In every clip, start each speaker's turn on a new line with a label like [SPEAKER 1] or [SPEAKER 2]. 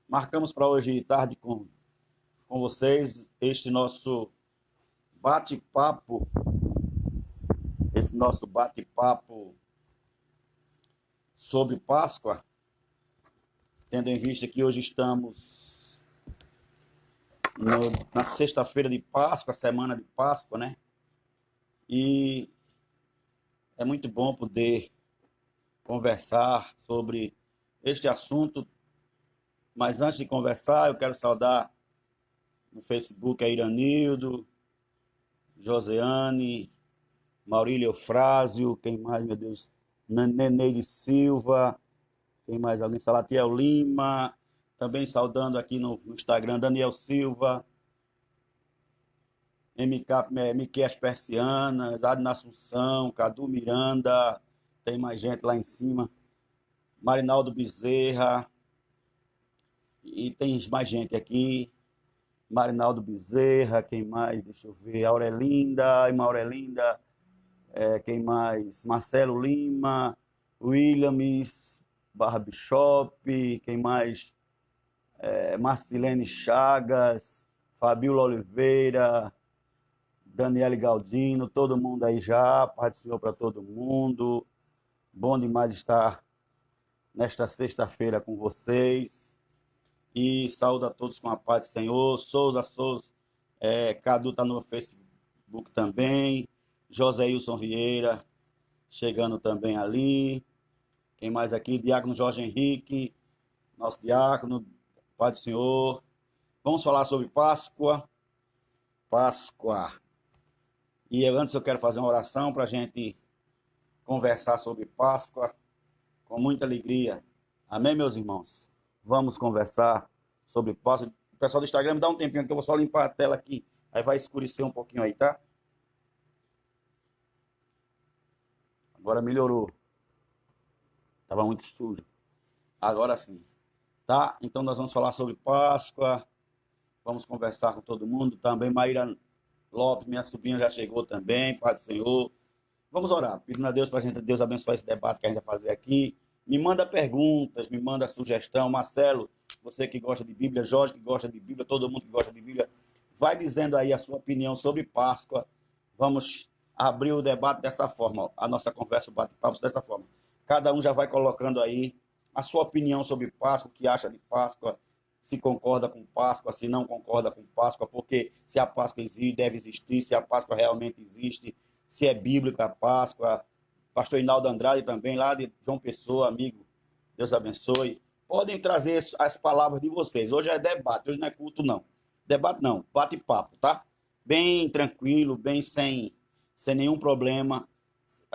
[SPEAKER 1] Marcamos para hoje tarde com vocês este nosso bate-papo, sobre Páscoa, tendo em vista que hoje estamos na sexta-feira de Páscoa, semana de Páscoa, né? E é muito bom poder conversar sobre este assunto. Mas antes de conversar, eu quero saudar no Facebook a Iranildo, Joseane, Maurílio Eufrásio, quem mais, meu Deus? Neneide Silva, tem mais alguém? Salatiel Lima, também saudando aqui no Instagram, Daniel Silva, MK As Persianas, Adna Assunção, Cadu Miranda, tem mais gente lá em cima, Marinaldo Bezerra, e tem mais gente aqui, Marinaldo Bezerra, quem mais? Deixa eu ver, Aurelinda, quem mais? Marcelo Lima, Williams, Barra Bishop, quem mais? Marcilene Chagas, Fabiola Oliveira, Daniele Galdino, todo mundo aí já, paz do Senhor para todo mundo. Bom demais estar nesta sexta-feira com vocês. E saúdo a todos com a paz do Senhor. Souza, Cadu está no Facebook também. José Wilson Vieira chegando também ali. Quem mais aqui? Diácono Jorge Henrique, nosso diácono, paz do Senhor. Vamos falar sobre Páscoa. E antes eu quero fazer uma oração para a gente conversar sobre Páscoa com muita alegria. Amém, meus irmãos? Vamos conversar sobre Páscoa. O pessoal do Instagram, me dá um tempinho que eu vou só limpar a tela aqui. Aí vai escurecer um pouquinho aí, tá? Agora melhorou. Estava muito sujo. Agora sim. Tá? Então nós vamos falar sobre Páscoa. Vamos conversar com todo mundo. Também Maíra Lopes, minha sobrinha, já chegou também. Pai do Senhor. Vamos orar. Pedindo a Deus para a gente, Deus abençoar esse debate que a gente vai fazer aqui. Me manda perguntas, me manda sugestão. Marcelo, você que gosta de Bíblia, Jorge que gosta de Bíblia, todo mundo que gosta de Bíblia, vai dizendo aí a sua opinião sobre Páscoa. Vamos abrir o debate dessa forma, a nossa conversa, o bate-papo dessa forma. Cada um já vai colocando aí a sua opinião sobre Páscoa, o que acha de Páscoa, se concorda com Páscoa, se não concorda com Páscoa, porque se a Páscoa existe, deve existir, se a Páscoa realmente existe, se é bíblica a Páscoa. Pastor Hinaldo Andrade também, lá de João Pessoa, amigo, Deus abençoe. Podem trazer as palavras de vocês. Hoje é debate, hoje não é culto, não. Debate não, bate-papo, tá? Bem tranquilo, bem sem nenhum problema.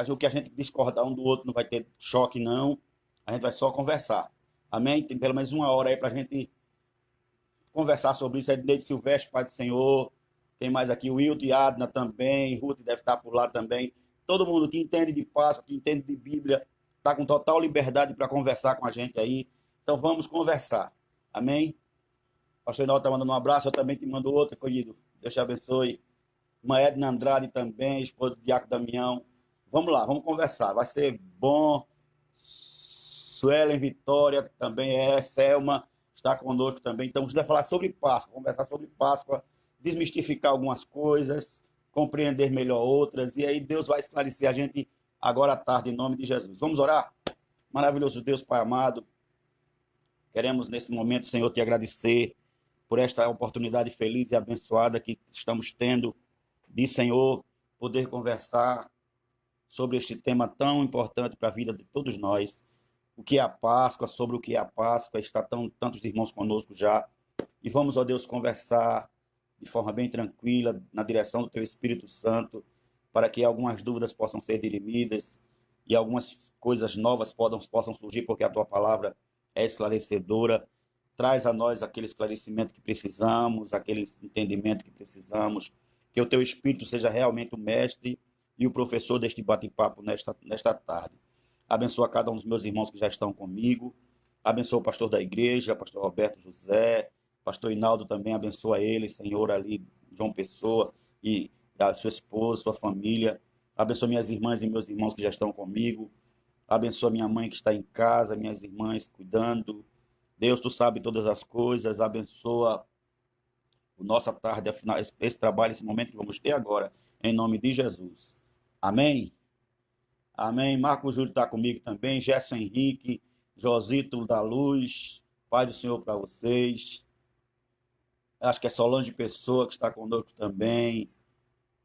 [SPEAKER 1] O que a gente discordar um do outro não vai ter choque, não. A gente vai só conversar. Amém? Tem pelo menos uma hora aí pra gente conversar sobre isso. Edneide Silvestre, Pai do Senhor. Quem mais aqui? O Wilton e Adna também. Ruth deve estar por lá também. Todo mundo que entende de Páscoa, que entende de Bíblia, está com total liberdade para conversar com a gente aí. Então vamos conversar. Amém? Pastor Inaldo está mandando um abraço, eu também te mando outro, querido. Deus te abençoe. Uma Edna Andrade também, esposa do Diácono Damião. Vamos lá, vamos conversar. Vai ser bom. Suelen Vitória também Selma está conosco também. Então, a gente vai falar sobre Páscoa, conversar sobre Páscoa, desmistificar algumas coisas, compreender melhor outras, e aí Deus vai esclarecer a gente agora à tarde, em nome de Jesus. Vamos orar? Maravilhoso Deus, Pai amado, queremos nesse momento, Senhor, te agradecer por esta oportunidade feliz e abençoada que estamos tendo de, Senhor, poder conversar sobre este tema tão importante para a vida de todos nós. O que é a Páscoa, sobre o que é a Páscoa, está tantos irmãos conosco já. E vamos, ó Deus, conversar de forma bem tranquila, na direção do Teu Espírito Santo, para que algumas dúvidas possam ser dirimidas e algumas coisas novas possam surgir, porque a Tua palavra é esclarecedora. Traz a nós aquele esclarecimento que precisamos, aquele entendimento que precisamos, que o Teu Espírito seja realmente o mestre e o professor deste bate-papo nesta tarde. Abençoa cada um dos meus irmãos que já estão comigo. Abençoa o pastor da igreja, pastor Roberto José, pastor Hinaldo também, abençoa ele, Senhor, ali, João Pessoa, e a sua esposa, sua família. Abençoa minhas irmãs e meus irmãos que já estão comigo. Abençoa minha mãe que está em casa, minhas irmãs cuidando Deus, tu sabe todas as coisas, abençoa o nossa tarde, afinal, esse trabalho, esse momento que vamos ter agora, em nome de Jesus. Amém? Amém. Marco Júlio está comigo também, Gerson Henrique, Josito da Luz, Pai do Senhor para vocês. Acho que é Solange Pessoa que está conosco também.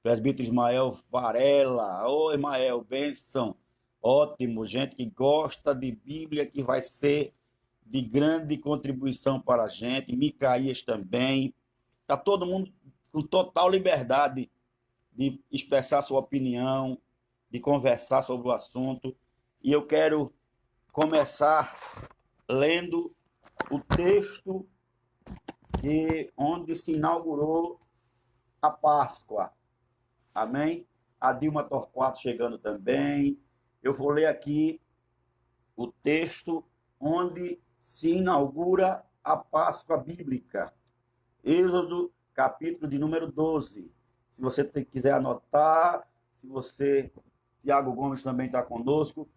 [SPEAKER 1] Presbítero Ismael Varela. Ô, Ismael, bênção. Ótimo, gente que gosta de Bíblia, que vai ser de grande contribuição para a gente. Micaías também. Está todo mundo com total liberdade de expressar sua opinião, de conversar sobre o assunto. E eu quero começar lendo o texto onde se inaugurou a Páscoa. Amém? A Dilma Torquato chegando também. Eu vou ler aqui o texto onde se inaugura a Páscoa bíblica. Êxodo, capítulo de número 12. Se você quiser anotar, se você... Tiago Gomes também está conosco.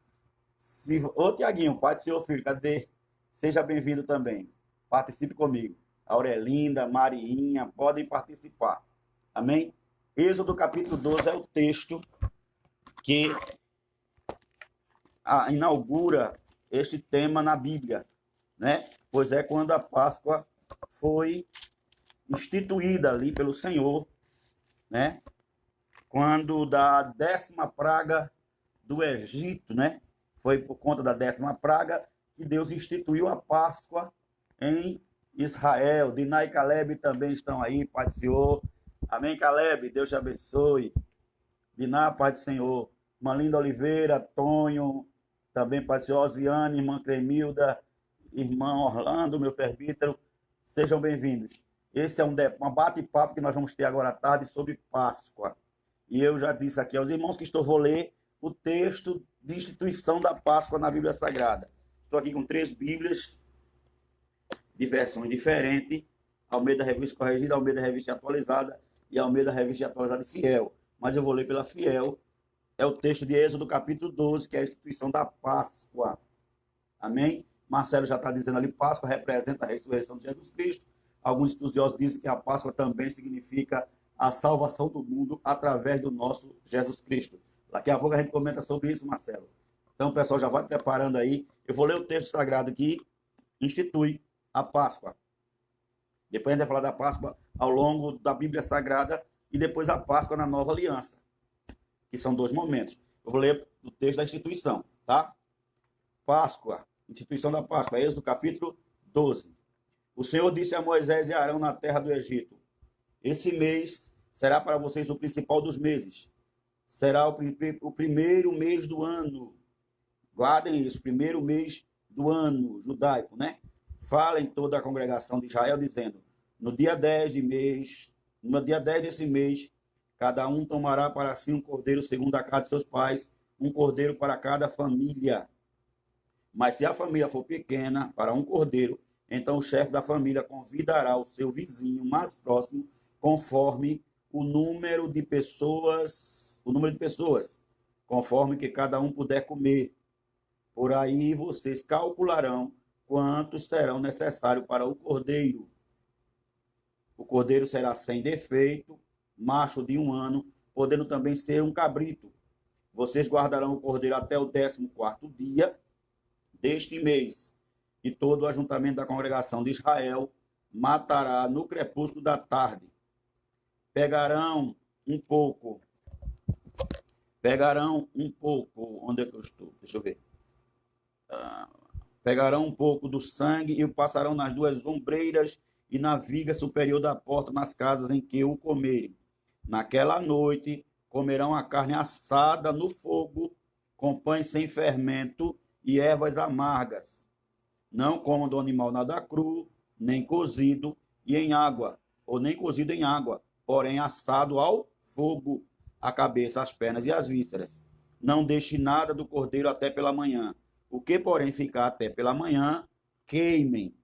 [SPEAKER 1] Ô, Tiaguinho, Pai do Senhor Filho, cadê? Seja bem-vindo também. Participe comigo. Aurelinda, Mariinha, podem participar. Amém? Êxodo capítulo 12 é o texto que inaugura este tema na Bíblia, né? Pois é quando a Páscoa foi instituída ali pelo Senhor, né? Quando da 10ª praga do Egito, né? Foi por conta da 10ª praga que Deus instituiu a Páscoa em Israel. Diná e Caleb também estão aí, Pai do Senhor. Amém, Caleb? Deus te abençoe. Diná, Pai do Senhor. Malinda Oliveira, Tonho, também Pai do Senhor. Osiane, irmã Cremilda, irmã Orlando, meu presbítero. Sejam bem-vindos. Esse é um bate-papo que nós vamos ter agora à tarde sobre Páscoa. E eu já disse aqui aos irmãos que vou ler o texto de instituição da Páscoa na Bíblia Sagrada. Estou aqui com 3 Bíblias de versões diferentes, Almeida Revista Corrigida, Almeida Revista Atualizada e Almeida Revista Atualizada Fiel. Mas eu vou ler pela Fiel. É o texto de Êxodo, capítulo 12, que é a instituição da Páscoa. Amém? Marcelo já está dizendo ali, Páscoa representa a ressurreição de Jesus Cristo. Alguns estudiosos dizem que a Páscoa também significa a salvação do mundo através do nosso Jesus Cristo. Daqui a pouco a gente comenta sobre isso, Marcelo. Então, o pessoal já vai preparando aí. Eu vou ler o texto sagrado que institui a Páscoa. Depois a gente vai falar da Páscoa ao longo da Bíblia Sagrada e depois a Páscoa na Nova Aliança, que são 2 momentos. Eu vou ler o texto da instituição, tá? Páscoa, instituição da Páscoa, Êxodo capítulo 12. O Senhor disse a Moisés e Arão na terra do Egito: esse mês será para vocês o principal dos meses. Será o primeiro mês do ano. Guardem isso, primeiro mês do ano judaico, né? Falem toda a congregação de Israel, dizendo: no dia 10 desse mês, cada um tomará para si um cordeiro segundo a casa de seus pais, um cordeiro para cada família. Mas se a família for pequena, para um cordeiro, então o chefe da família convidará o seu vizinho mais próximo, conforme o número de pessoas, conforme que cada um puder comer. Por aí vocês calcularão quantos serão necessários para o cordeiro. O cordeiro será sem defeito, macho de 1 ano, podendo também ser um cabrito. Vocês guardarão o cordeiro até o 14º dia deste mês, e todo o ajuntamento da congregação de Israel matará no crepúsculo da tarde. Pegarão um pouco, onde é que eu estou? Deixa eu ver. Pegarão um pouco do sangue e o passarão nas 2 ombreiras e na viga superior da porta nas casas em que o comerem. Naquela noite comerão a carne assada no fogo, com pães sem fermento e ervas amargas. Não comam do animal nada cru, nem cozido e em água, ou nem cozido em água, porém assado ao fogo, a cabeça, as pernas e as vísceras. Não deixe nada do cordeiro até pela manhã. O que, porém, ficar até pela manhã, queimem.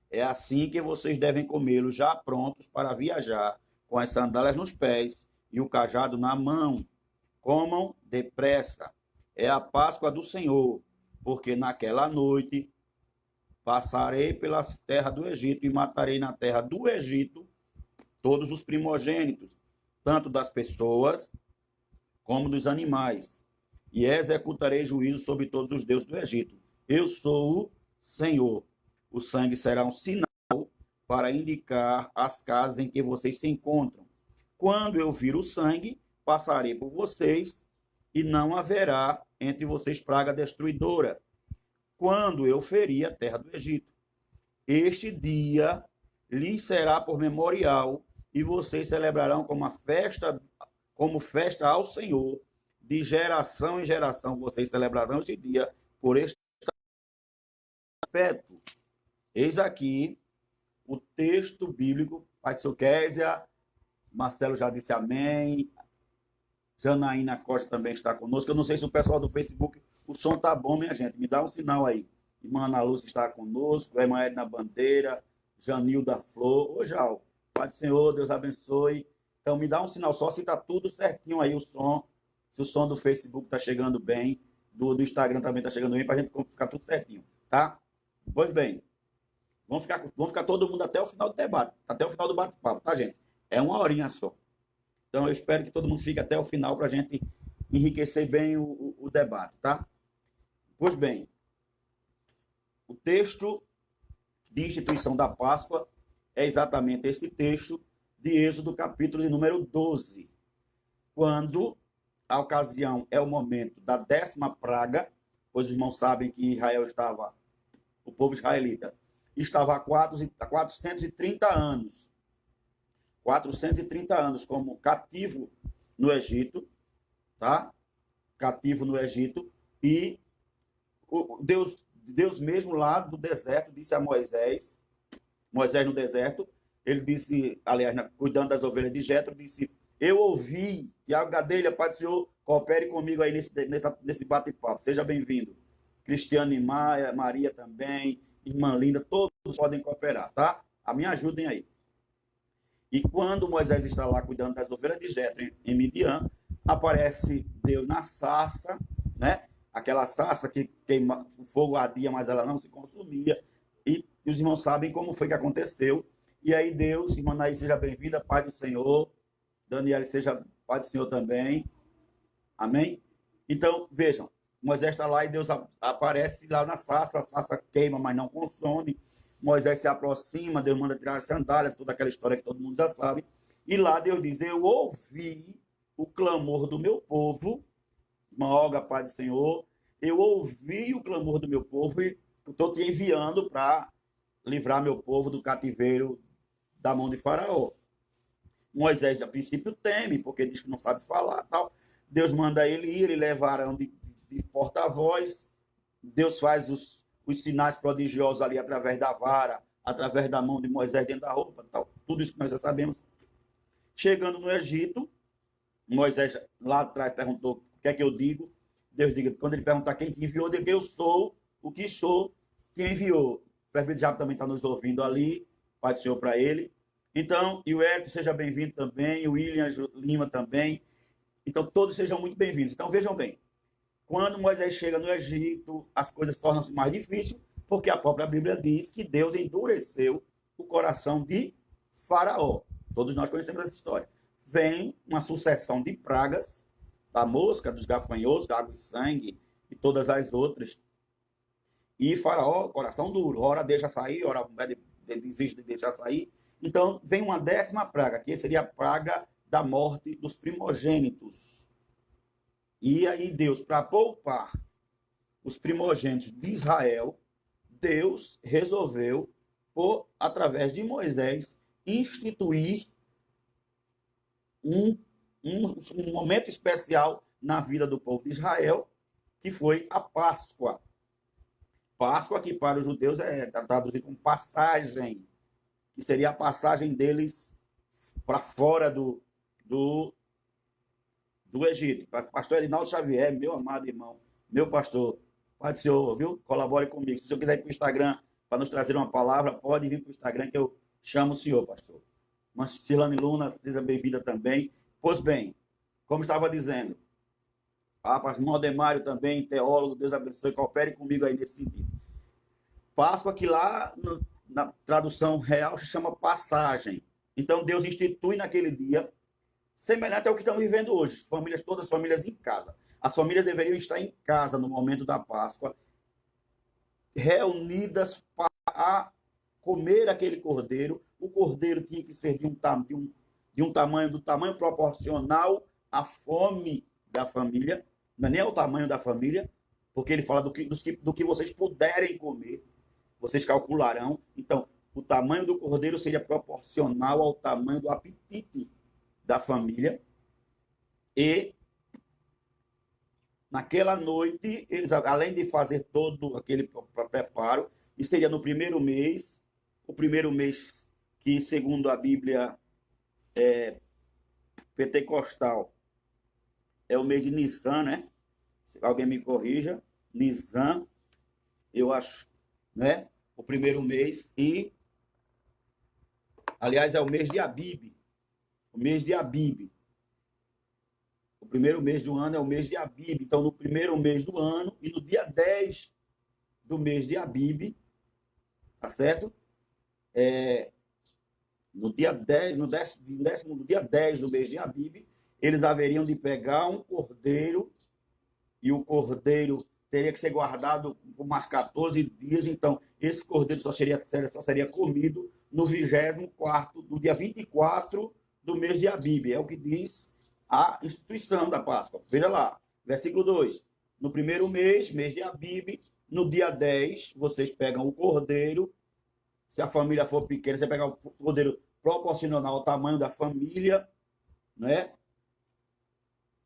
[SPEAKER 1] É assim que vocês devem comê-lo, já prontos para viajar, com as sandálias nos pés e o cajado na mão. Comam depressa. É a Páscoa do Senhor, porque naquela noite Passarei pela terra do Egito e matarei na terra do Egito todos os primogênitos, tanto das pessoas como dos animais, e executarei juízo sobre todos os deuses do Egito. Eu sou o Senhor. O sangue será um sinal para indicar as casas em que vocês se encontram. Quando eu vir o sangue, passarei por vocês e não haverá entre vocês praga destruidora. Quando eu ferir a terra do Egito, este dia lhes será por memorial e vocês celebrarão como festa ao Senhor. De geração em geração vocês celebrarão esse dia por este perpétuo. Eis aqui o texto bíblico. Pastor Késia, Marcelo já disse amém. Janaína Costa também está conosco. Eu não sei se o pessoal do Facebook, o som tá bom, minha gente. Me dá um sinal aí. Irmã Ana Lúcia está conosco, a irmã Edna Bandeira, Janilda Flor. Ô, Jal, Pai do Senhor, Deus abençoe. Então, me dá um sinal só se está tudo certinho aí o som. Se o som do Facebook está chegando bem, do Instagram também está chegando bem, para a gente ficar tudo certinho, tá? Pois bem, vamos ficar todo mundo até o final do debate, até o final do bate-papo, tá, gente? É uma horinha só. Então, eu espero que todo mundo fique até o final para a gente enriquecer bem o debate, tá? Pois bem, o texto de instituição da Páscoa é exatamente este texto de Êxodo, capítulo de número 12, quando a ocasião é o momento da 10ª praga, pois os irmãos sabem que o povo israelita, estava há 430 anos, 430 anos como cativo no Egito, tá? Cativo no Egito, e Deus mesmo lá do deserto disse a Moisés no deserto, ele disse, aliás, cuidando das ovelhas de Jetro, disse: eu ouvi, Tiago Gadelha, Pai do Senhor, coopere comigo aí nesse bate-papo, seja bem-vindo. Cristiane Maria também, irmã Linda, todos podem cooperar, tá? Me ajudem aí. E quando Moisés está lá cuidando das ovelhas de Jetro em Midian, aparece Deus na sarça, né? Aquela sarça que queima, o fogo ardia, mas ela não se consumia. E os irmãos sabem como foi que aconteceu. E aí Deus, irmã Naí, seja bem-vinda, Pai do Senhor. Daniela, seja Pai do Senhor também. Amém? Então, vejam, Moisés está lá e Deus aparece lá na sarça, a sarça queima, mas não consome. Moisés se aproxima, Deus manda tirar as sandálias, toda aquela história que todo mundo já sabe. E lá Deus diz: eu ouvi o clamor do meu povo, irmã Olga, Pai do Senhor, eu ouvi o clamor do meu povo e estou te enviando para livrar meu povo do cativeiro da mão de Faraó. Moisés, a princípio, teme, porque diz que não sabe falar, tal. Deus manda ele ir, ele leva Arão de porta-voz. Deus faz os sinais prodigiosos ali através da vara, através da mão de Moisés dentro da roupa, tal. Tudo isso que nós já sabemos. Chegando no Egito, Moisés lá atrás perguntou: o que é que eu digo? Deus diga, quando ele perguntar quem te enviou, diga: eu sou o que sou, que enviou. O presbítero Diabo também está nos ouvindo ali, Pai do Senhor para ele. Então, e o Hélio, seja bem-vindo também, o William Lima também. Então, todos sejam muito bem-vindos. Então, vejam bem, quando Moisés chega no Egito, as coisas tornam-se mais difíceis, porque a própria Bíblia diz que Deus endureceu o coração de Faraó. Todos nós conhecemos essa história. Vem uma sucessão de pragas, da mosca, dos gafanhotos, da água e sangue, e todas as outras. E Faraó, coração duro, ora deixa sair, ora desiste de deixar sair. Então, vem uma 10ª praga, que seria a praga da morte dos primogênitos. E aí Deus, para poupar os primogênitos de Israel, Deus resolveu, através de Moisés, instituir um momento especial na vida do povo de Israel, que foi a Páscoa. Páscoa, que para os judeus é traduzido como passagem, que seria a passagem deles para fora do Egito. Pastor Edinaldo Xavier, meu amado irmão, meu pastor, Pai do Senhor, viu? Colabore comigo. Se o senhor quiser ir para o Instagram para nos trazer uma palavra, pode vir para o Instagram que eu chamo o senhor, pastor. Mas Silane Luna, seja bem-vinda também. Pois bem, como estava dizendo, pastor Modemário também, teólogo, Deus abençoe, coopere comigo aí nesse sentido. Páscoa que lá na tradução real se chama passagem. Então Deus institui naquele dia, semelhante ao que estamos vivendo hoje, famílias, todas as famílias em casa. As famílias deveriam estar em casa no momento da Páscoa, reunidas para comer aquele cordeiro. O cordeiro tinha que ser do tamanho proporcional à fome da família, não é nem ao tamanho da família, porque ele fala do que vocês puderem comer, vocês calcularão. Então, o tamanho do cordeiro seria proporcional ao tamanho do apetite da família. E naquela noite, eles, além de fazer todo aquele preparo, e seria no primeiro mês, o primeiro mês que, segundo a Bíblia pentecostal, é o mês de Nissan, né? Se alguém me corrija, Nissan, eu acho, né? O primeiro mês, e, aliás, é o mês de Abib, o mês de Abib. O primeiro mês do ano é o mês de Abib. Então, no primeiro mês do ano e no dia 10 do mês de Abib, tá certo? No dia 10, no dia 10 do mês de Abib, eles haveriam de pegar um cordeiro, e o cordeiro teria que ser guardado por mais 14 dias. Então, esse cordeiro só seria comido no 24º, no dia 24 do mês de Abib. É o que diz a instituição da Páscoa. Veja lá, versículo 2. No primeiro mês, mês de Abib, no dia 10, vocês pegam o cordeiro. Se a família for pequena, você pega o cordeiro proporcional ao tamanho da família, né?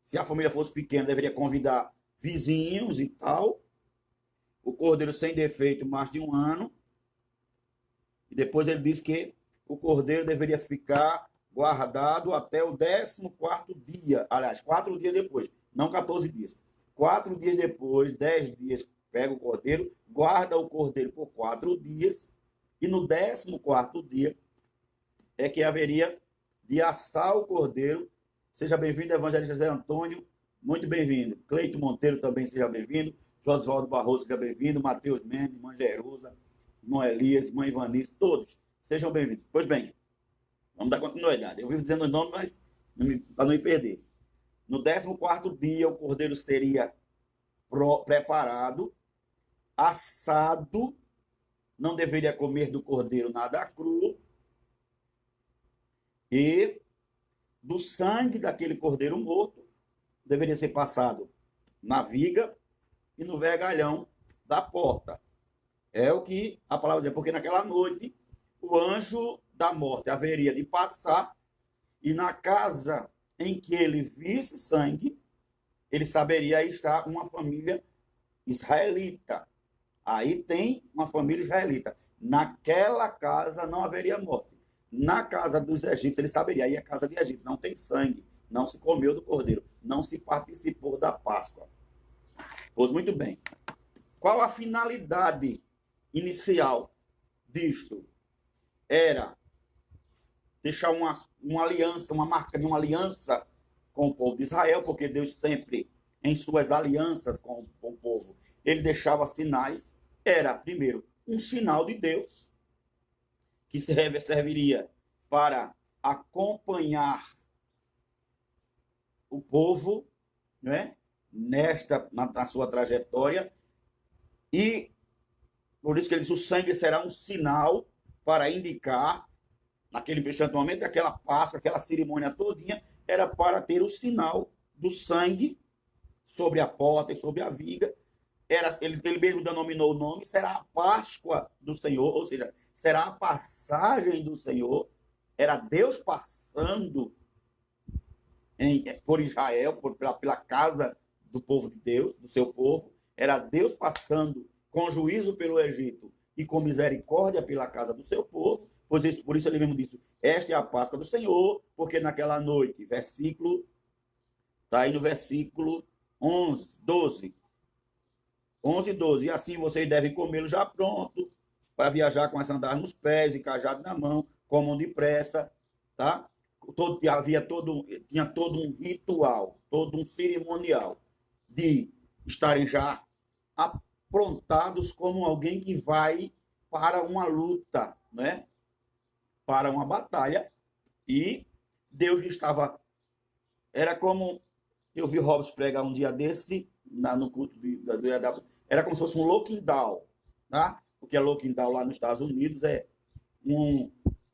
[SPEAKER 1] Se a família fosse pequena, deveria convidar vizinhos e tal. O cordeiro sem defeito, mais de 1 ano. E depois ele diz que o cordeiro deveria ficar guardado até o 14º dia. Aliás, 4 dias depois, não 14 dias. 4 dias depois, 10 dias, pega o cordeiro, guarda o cordeiro por 4 dias. E no 14º dia é que haveria de assar o cordeiro. Seja bem-vindo, evangelista José Antônio, muito bem-vindo. Cleito Monteiro também seja bem-vindo. Josvaldo Barroso seja bem-vindo. Mateus Mendes, irmã Jerusa, irmão Elias, irmã Ivanice, todos sejam bem-vindos. Pois bem, vamos dar continuidade. Eu vivo dizendo o nome, mas para não me perder. No 14º dia, o cordeiro seria preparado, assado. Não deveria comer do cordeiro nada cru. E do sangue daquele cordeiro morto deveria ser passado na viga e no vergalhão da porta. É o que a palavra diz, porque naquela noite o anjo da morte haveria de passar, e na casa em que ele visse sangue, ele saberia aí estar uma família israelita. Aí tem uma família israelita. Naquela casa não haveria morte. Na casa dos egípcios, ele saberia, aí é casa de Egito, não tem sangue, não se comeu do cordeiro, não se participou da Páscoa. Pois muito bem. Qual a finalidade inicial disto? Era deixar uma aliança, uma marca de uma aliança com o povo de Israel, porque Deus sempre, em suas alianças com o povo, ele deixava sinais. Era, primeiro, um sinal de Deus, que serviria para acompanhar o povo, né, na sua trajetória. E por isso que ele disse: o sangue será um sinal para indicar, naquele presente momento, aquela Páscoa, aquela cerimônia todinha, era para ter o sinal do sangue sobre a porta e sobre a viga. Ele mesmo denominou o nome, será a Páscoa do Senhor, ou seja, será a passagem do Senhor. Era Deus passando por Israel, pela casa do povo de Deus, do seu povo. Era Deus passando com juízo pelo Egito e com misericórdia pela casa do seu povo. Por isso ele mesmo disse: esta é a Páscoa do Senhor, porque naquela noite, está aí no versículo 11, 12. 11 e 12. E assim vocês devem comê-lo já pronto, para viajar com as sandálias nos pés e cajado na mão, comam depressa, tá? Tinha todo um ritual, todo um cerimonial de estarem já aprontados como alguém que vai para uma luta, né? Para uma batalha, e Deus estava... Era como eu vi Hobbes pregar um dia desse, no culto do IAW, era como se fosse um lockdown, tá? O que é lockdown lá nos Estados Unidos é um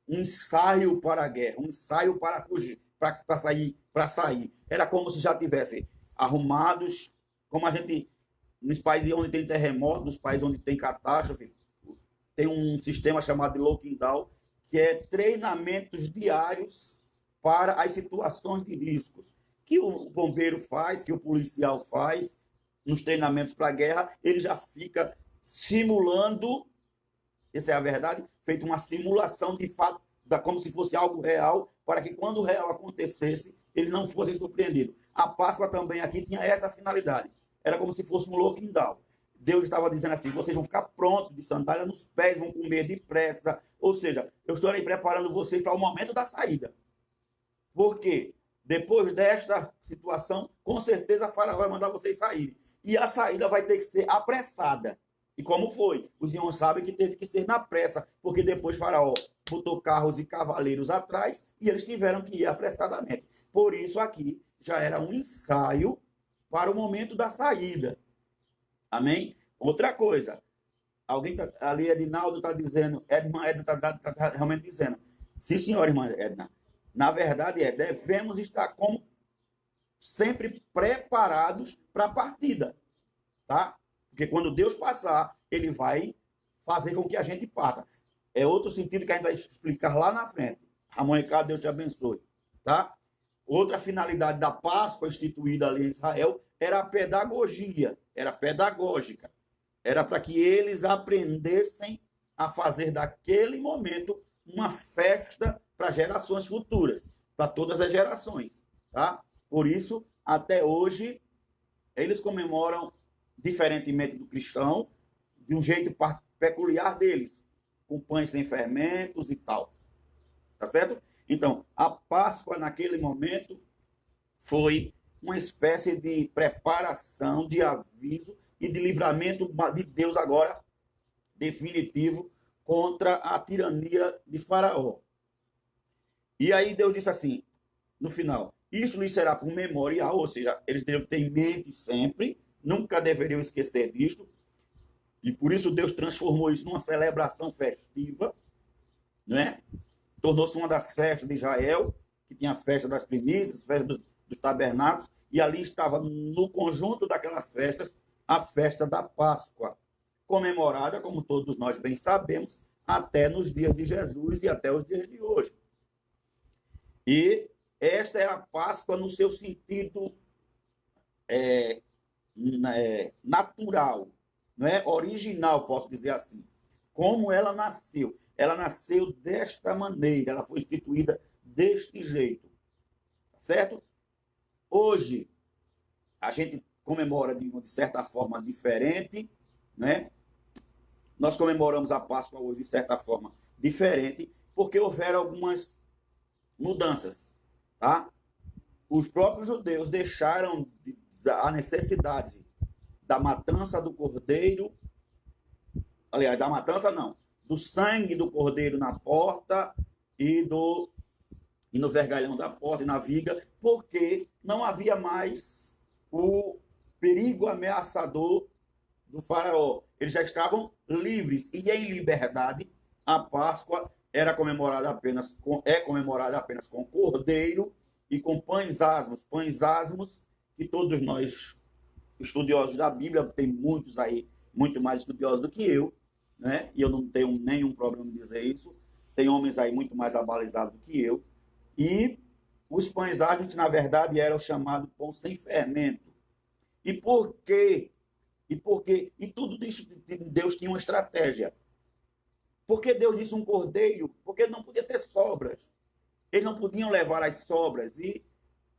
[SPEAKER 1] ensaio para a guerra, um ensaio para fugir, para sair. Era como se já tivesse arrumados, como a gente, nos países onde tem terremoto, nos países onde tem catástrofe, tem um sistema chamado de lockdown, que é treinamentos diários para as situações de riscos. Que o bombeiro faz, que o policial faz, nos treinamentos para a guerra, ele já fica simulando, essa é a verdade, feito uma simulação de fato, como se fosse algo real, para que quando o real acontecesse, ele não fosse surpreendido. A Páscoa também aqui tinha essa finalidade. Era como se fosse um lockdown. Deus estava dizendo assim, vocês vão ficar prontos, de sandália nos pés, vão comer depressa. Ou seja, eu estou aí preparando vocês para o momento da saída. Por quê? Depois desta situação, com certeza Faraó vai mandar vocês saírem. E a saída vai ter que ser apressada. E como foi? Os irmãos sabem que teve que ser na pressa, porque depois Faraó botou carros e cavaleiros atrás e eles tiveram que ir apressadamente. Por isso aqui já era um ensaio para o momento da saída. Amém? Outra coisa, alguém ali, Edinaldo está dizendo, irmã Edna está realmente dizendo, sim senhora, irmã Edna, na verdade devemos estar como sempre preparados para a partida, tá? Porque quando Deus passar, ele vai fazer com que a gente parta. É outro sentido que a gente vai explicar lá na frente. Ramon Ricardo, Deus te abençoe, tá? Outra finalidade da Páscoa instituída ali em Israel era a pedagogia, era pedagógica. Era para que eles aprendessem a fazer daquele momento uma festa para gerações futuras, para todas as gerações, tá? Por isso, até hoje, eles comemoram, diferentemente do cristão, de um jeito peculiar deles, com pães sem fermentos e tal. Tá certo? Então, a Páscoa, naquele momento, foi uma espécie de preparação, de aviso e de livramento de Deus agora, definitivo, contra a tirania de Faraó. E aí Deus disse assim, no final, isto lhes será por memorial, ou seja, eles devem ter em mente sempre, nunca deveriam esquecer disto, e por isso Deus transformou isso numa celebração festiva, né? Tornou-se uma das festas de Israel, que tinha a festa das primícias, a festa dos tabernáculos, e ali estava no conjunto daquelas festas a festa da Páscoa, comemorada, como todos nós bem sabemos, até nos dias de Jesus e até os dias de hoje. E esta é a Páscoa no seu sentido natural, não é? Original, posso dizer assim. Como ela nasceu. Ela nasceu desta maneira, ela foi instituída deste jeito. Certo? Hoje, a gente comemora de certa forma diferente, né? Nós comemoramos a Páscoa hoje de certa forma diferente, porque houveram algumas mudanças, tá? Os próprios judeus deixaram a necessidade da matança do cordeiro, aliás, da matança não, do sangue do cordeiro na porta e no vergalhão da porta e na viga, porque não havia mais o perigo ameaçador do Faraó. Eles já estavam livres e em liberdade. A Páscoa é comemorada apenas com cordeiro e com pães asmos que todos nós estudiosos da Bíblia, tem muitos aí, muito mais estudiosos do que eu, né? E eu não tenho nenhum problema em dizer isso. Tem homens aí muito mais abalizados do que eu. E os pães asmos, na verdade, eram chamados pão sem fermento. E por quê? E tudo isso, Deus tinha uma estratégia. Porque Deus disse um cordeiro? Porque ele não podia ter sobras. Eles não podiam levar as sobras. E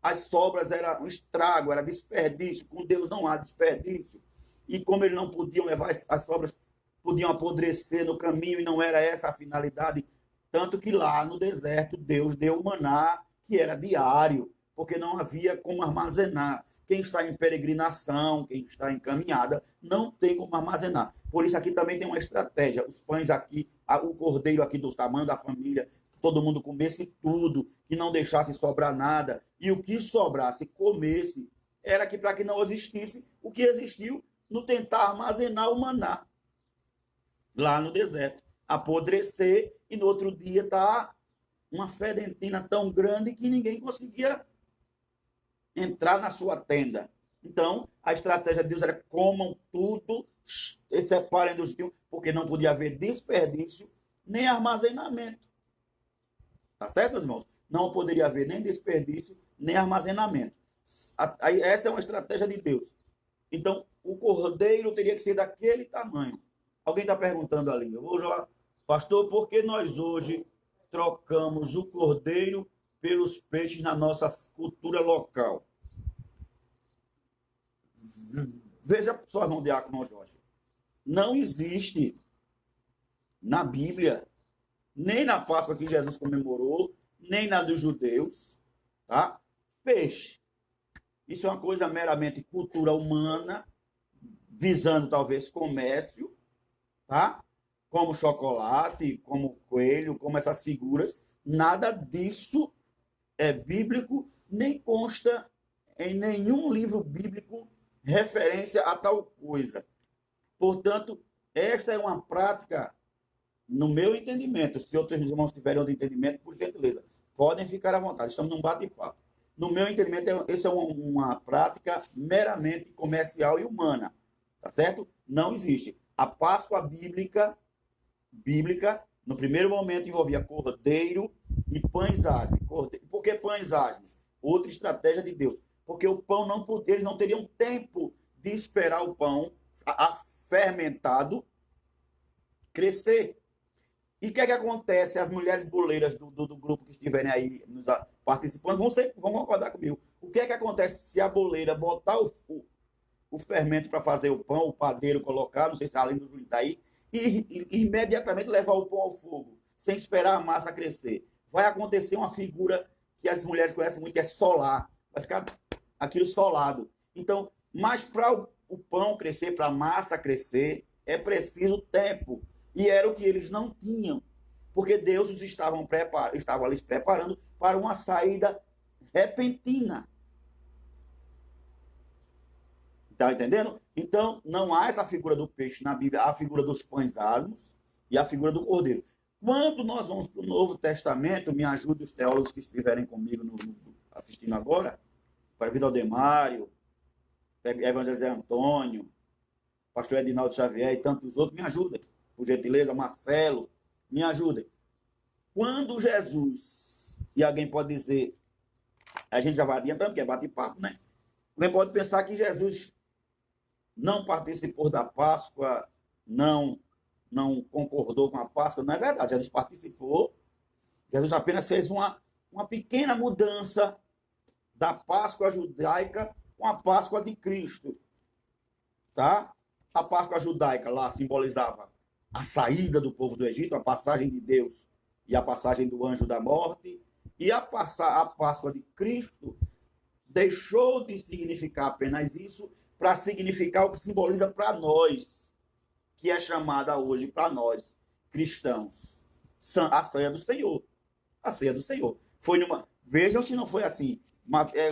[SPEAKER 1] as sobras eram um estrago, era desperdício. Com Deus não há desperdício. E como eles não podiam levar as sobras, podiam apodrecer no caminho, e não era essa a finalidade. Tanto que lá no deserto, Deus deu o maná, que era diário, porque não havia como armazenar. Quem está em peregrinação, quem está em caminhada, não tem como armazenar. Por isso aqui também tem uma estratégia. Os pães aqui, o cordeiro aqui do tamanho da família, que todo mundo comesse tudo, que não deixasse sobrar nada. E o que sobrasse, comesse, era que para que não existisse o que existiu no tentar armazenar o maná lá no deserto. Apodrecer e no outro dia tá uma fedentina tão grande que ninguém conseguia entrar na sua tenda. Então, a estratégia de Deus era comam tudo, separem dos tios, porque não podia haver desperdício nem armazenamento. Tá certo, meus irmãos? Não poderia haver nem desperdício, nem armazenamento. Essa é uma estratégia de Deus. Então, o cordeiro teria que ser daquele tamanho. Alguém está perguntando ali, eu vou já, pastor, por que nós hoje trocamos o cordeiro pelos peixes na nossa cultura local? Veja só, irmão Diácono Jorge. Não existe na Bíblia, nem na Páscoa que Jesus comemorou, nem na dos judeus, tá? Peixe. Isso é uma coisa meramente cultura humana, visando talvez comércio, tá? Como chocolate, como coelho, como essas figuras. Nada disso é bíblico, nem consta em nenhum livro bíblico referência a tal coisa. Portanto, esta é uma prática, no meu entendimento. Se outros irmãos tiverem outro entendimento, por gentileza, podem ficar à vontade. Estamos num bate-papo. No meu entendimento, essa é uma prática meramente comercial e humana. Tá certo? Não existe. A Páscoa bíblica, no primeiro momento, envolvia cordeiro e pães asmos. Por que pães asmos? Outra estratégia de Deus. Porque o pão não podia, eles não teriam tempo de esperar o pão fermentado crescer. E o que é que acontece? As mulheres boleiras do grupo que estiverem aí participando vão concordar comigo. O que é que acontece se a boleira botar o fermento para fazer o pão, o padeiro colocar, não sei se além do Júlio está aí, e imediatamente levar o pão ao fogo, sem esperar a massa crescer? Vai acontecer uma figura que as mulheres conhecem muito, que é solar. Vai ficar aquilo solado. Então, mas para o pão crescer, para a massa crescer, é preciso tempo. E era o que eles não tinham, porque Deus os estava lhes preparando para uma saída repentina. Está entendendo? Então, não há essa figura do peixe na Bíblia, há a figura dos pães asmos e a figura do cordeiro. Quando nós vamos para o Novo Testamento, me ajude os teólogos que estiverem comigo assistindo agora, para Vida Aldemário, Evangelho Zé Antônio, pastor Edinaldo Xavier e tantos outros, me ajudem, por gentileza, Marcelo, me ajudem. Quando Jesus, e alguém pode dizer, a gente já vai adiantando, porque é bate-papo, né? Alguém pode pensar que Jesus não participou da Páscoa, não concordou com a Páscoa. Não é verdade, Jesus participou. Jesus apenas fez uma pequena mudança da Páscoa judaica com a Páscoa de Cristo. Tá? A Páscoa judaica lá simbolizava a saída do povo do Egito, a passagem de Deus e a passagem do anjo da morte. E a Páscoa de Cristo deixou de significar apenas isso para significar o que simboliza para nós, que é chamada hoje para nós, cristãos, a ceia do Senhor. A ceia do Senhor. Vejam se não foi assim.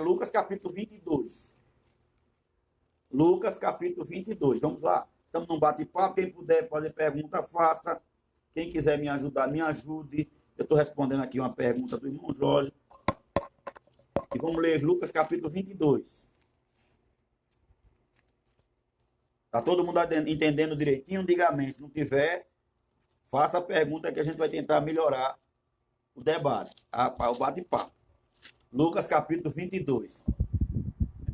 [SPEAKER 1] Lucas capítulo 22. Lucas capítulo 22. Vamos lá. Estamos num bate-papo. Quem puder fazer pergunta, faça. Quem quiser me ajudar, me ajude. Eu estou respondendo aqui uma pergunta do irmão Jorge. E vamos ler Lucas capítulo 22. Está todo mundo entendendo direitinho? Diga amém. Se não tiver, faça a pergunta que a gente vai tentar melhorar o debate, o bate-papo. Lucas capítulo 22.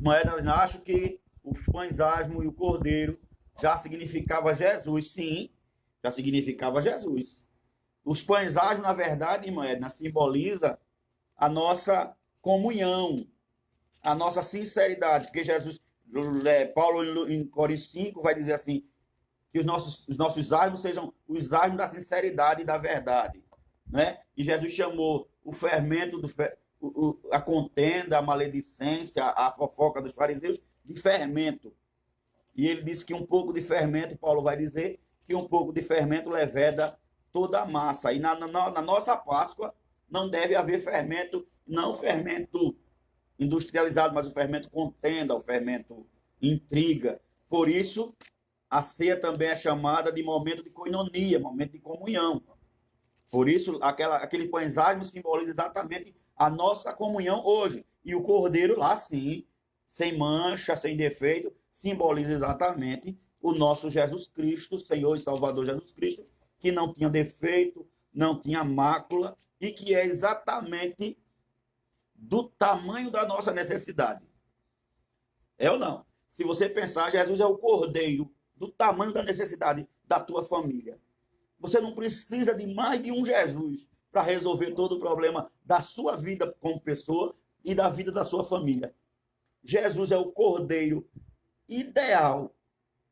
[SPEAKER 1] Eu acho que os pães asmos e o cordeiro já significava Jesus. Sim, já significava Jesus. Os pães asmos, na verdade, irmã Edna, simboliza a nossa comunhão, a nossa sinceridade, porque Jesus, Paulo em Coríntios 5 vai dizer assim, que os nossos asmos sejam os asmos da sinceridade e da verdade, né? E Jesus chamou o fermento, a contenda, a maledicência, a fofoca dos fariseus de fermento. E ele disse que um pouco de fermento, Paulo vai dizer, que um pouco de fermento leveda toda a massa. E na nossa Páscoa não deve haver fermento, não fermento industrializado, mas o fermento contenda, o fermento intriga. Por isso, a ceia também é chamada de momento de koinonia, momento de comunhão. Por isso, aquele pãezinho simboliza exatamente a nossa comunhão hoje. E o cordeiro lá, sim, sem mancha, sem defeito, simboliza exatamente o nosso Jesus Cristo, Senhor e Salvador Jesus Cristo, que não tinha defeito, não tinha mácula, e que é exatamente do tamanho da nossa necessidade. É ou não? Se você pensar, Jesus é o cordeiro do tamanho da necessidade da tua família. Você não precisa de mais de um Jesus para resolver todo o problema da sua vida como pessoa e da vida da sua família. Jesus é o cordeiro ideal,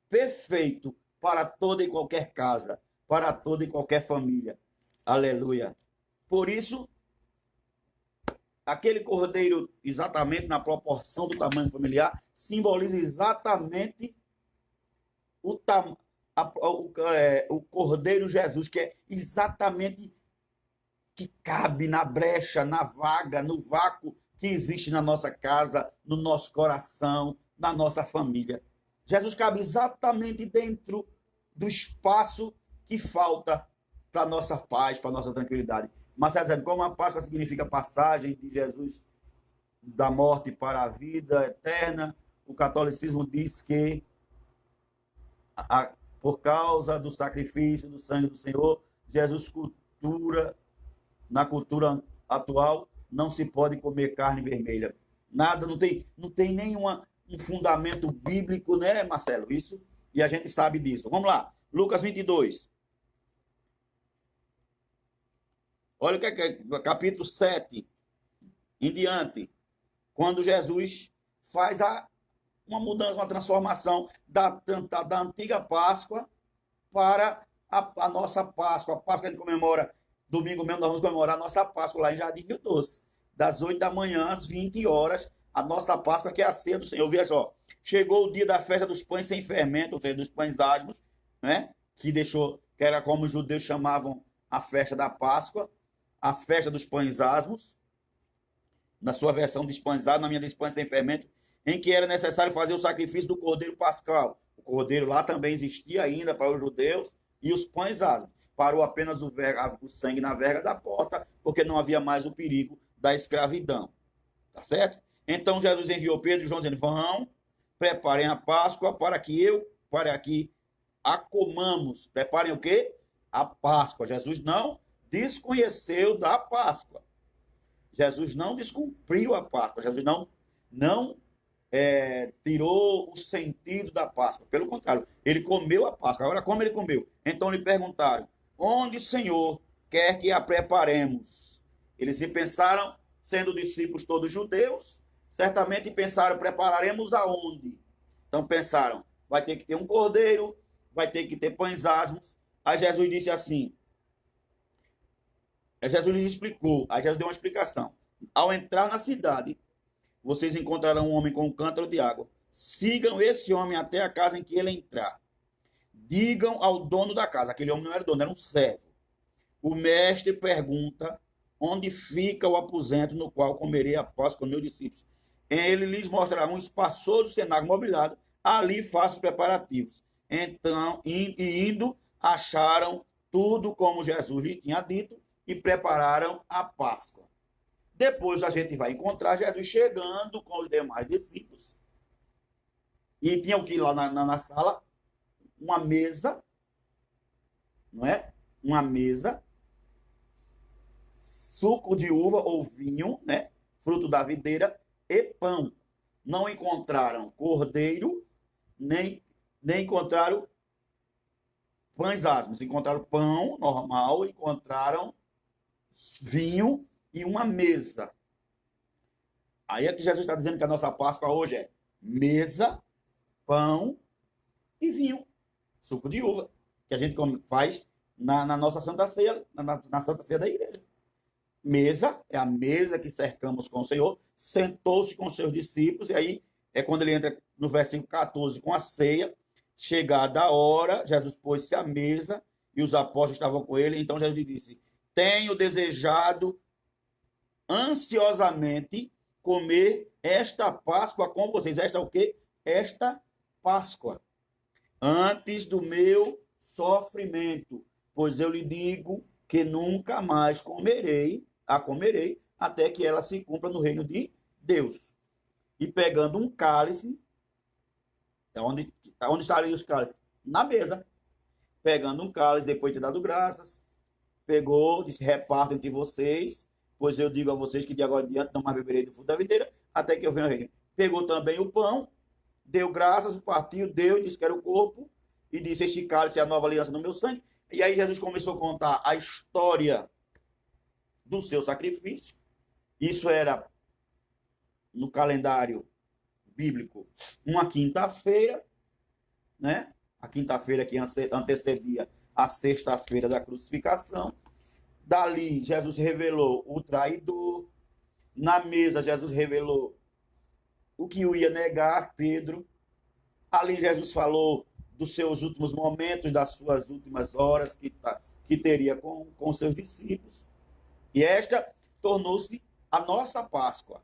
[SPEAKER 1] perfeito para toda e qualquer casa, para toda e qualquer família. Aleluia. Por isso, aquele cordeiro, exatamente na proporção do tamanho familiar, simboliza exatamente o cordeiro Jesus, que é exatamente que cabe na brecha, na vaga, no vácuo que existe na nossa casa, no nosso coração, na nossa família. Jesus cabe exatamente dentro do espaço que falta para a nossa paz, para a nossa tranquilidade. Marcelo dizendo, como a Páscoa significa passagem de Jesus da morte para a vida eterna, o catolicismo diz que por causa do sacrifício do sangue do Senhor, Jesus na cultura atual, não se pode comer carne vermelha. Nada, não tem nenhum fundamento bíblico, né, Marcelo? Isso, e a gente sabe disso. Vamos lá, Lucas 22. Olha o que é capítulo 7 em diante, quando Jesus faz uma mudança, uma transformação da antiga Páscoa para a nossa Páscoa. A Páscoa que a gente comemora, domingo mesmo, nós vamos comemorar a nossa Páscoa lá em Jardim Rio Doce, das 8 da manhã às 20 horas, a nossa Páscoa, que é a ceia do Senhor. Veja só, chegou o dia da festa dos pães sem fermento, ou seja, dos pães asmos, né? Que era como os judeus chamavam a festa da Páscoa, a festa dos pães asmos, na sua versão dos pães asmos, na minha dos pães sem fermento, em que era necessário fazer o sacrifício do cordeiro pascal. O cordeiro lá também existia ainda para os judeus, e os pães asmos. Parou apenas o sangue na verga da porta, porque não havia mais o perigo da escravidão. Tá certo? Então Jesus enviou Pedro e João dizendo, vão, preparem a Páscoa para que a comamos. Preparem o quê? A Páscoa. Jesus não desconheceu da Páscoa. Jesus não descumpriu a Páscoa. Jesus não tirou o sentido da Páscoa. Pelo contrário, ele comeu a Páscoa. Agora, como ele comeu? Então lhe perguntaram, onde, Senhor, quer que a preparemos? Eles se pensaram, sendo discípulos todos judeus, certamente pensaram, prepararemos aonde? Então pensaram, vai ter que ter um cordeiro, vai ter que ter pães asmos. Aí Jesus disse assim, Jesus lhes explicou, aí Jesus deu uma explicação. Ao entrar na cidade, vocês encontrarão um homem com um cântaro de água. Sigam esse homem até a casa em que ele entrar. Digam ao dono da casa, aquele homem não era dono, era um servo. O mestre pergunta onde fica o aposento no qual comerei a Páscoa com meus discípulos. Ele lhes mostrará um espaçoso cenáculo mobiliado, ali faço os preparativos. Então, indo, acharam tudo como Jesus lhe tinha dito e prepararam a Páscoa. Depois a gente vai encontrar Jesus chegando com os demais discípulos. E tinha o que lá na sala? Uma mesa, não é? Uma mesa, suco de uva ou vinho, né? Fruto da videira e pão. Não encontraram cordeiro, nem encontraram pães asmos. Encontraram pão normal, encontraram vinho e uma mesa. Aí é que Jesus está dizendo que a nossa Páscoa hoje é mesa, pão e vinho, suco de uva, que a gente faz na nossa Santa Ceia, na Santa Ceia da igreja. Mesa é a mesa que cercamos com o Senhor, sentou-se com seus discípulos, e aí é quando ele entra no versículo 14 com a ceia. Chegada a hora, Jesus pôs-se à mesa e os apóstolos estavam com ele. Então Jesus lhe disse: tenho desejado ansiosamente comer esta Páscoa com vocês. Esta o quê? Esta Páscoa. Antes do meu sofrimento, pois eu lhe digo que nunca mais comerei até que ela se cumpra no reino de Deus. E pegando um cálice, onde estariam os cálices? Na mesa. Pegando um cálice, depois de ter dado graças, pegou, disse: reparto entre vocês, pois eu digo a vocês que de agora em diante não mais beberei do fruto da videira, até que eu venha ao reino. Pegou também o pão, deu graças, o partiu, deu, disse que era o corpo, e disse: este cálice é a nova aliança no meu sangue. E aí Jesus começou a contar a história do seu sacrifício. Isso era, no calendário bíblico, uma quinta-feira, né? A quinta-feira que antecedia a sexta-feira da crucificação. Dali, Jesus revelou o traidor. Na mesa, Jesus revelou o que o ia negar, Pedro. Ali, Jesus falou dos seus últimos momentos, das suas últimas horas que teria com seus discípulos. E esta tornou-se a nossa Páscoa.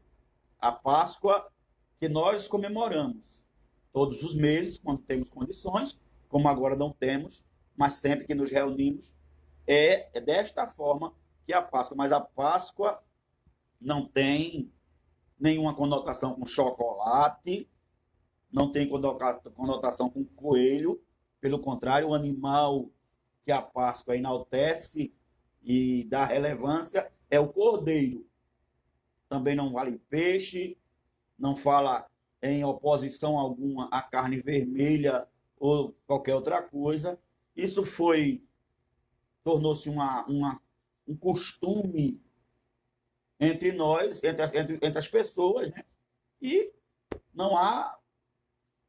[SPEAKER 1] A Páscoa que nós comemoramos todos os meses, quando temos condições, como agora não temos, mas sempre que nos reunimos, é desta forma que a Páscoa. Mas a Páscoa não tem nenhuma conotação com chocolate, não tem conotação com coelho. Pelo contrário, o animal que a Páscoa enaltece e dá relevância é o cordeiro. Também não vale peixe, não fala em oposição alguma à carne vermelha ou qualquer outra coisa. Isso tornou-se um costume entre nós, entre as pessoas, né? E não há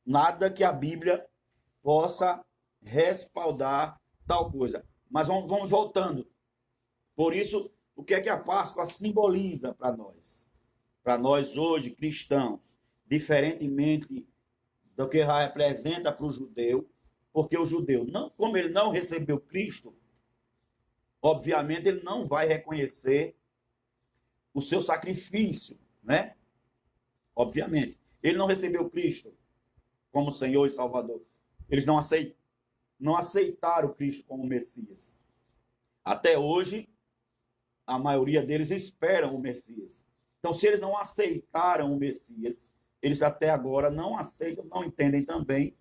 [SPEAKER 1] nada que a Bíblia possa respaldar tal coisa. Mas vamos voltando. Por isso, o que é que a Páscoa simboliza para nós? Para nós hoje, cristãos, diferentemente do que ela representa para o judeu, porque o judeu, como ele não recebeu Cristo, obviamente ele não vai reconhecer o seu sacrifício, né? Obviamente. Ele não recebeu Cristo como Senhor e Salvador. Eles não aceitaram Cristo como Messias. Até hoje, a maioria deles esperam o Messias. Então, se eles não aceitaram o Messias, eles até agora não aceitam, não entendem também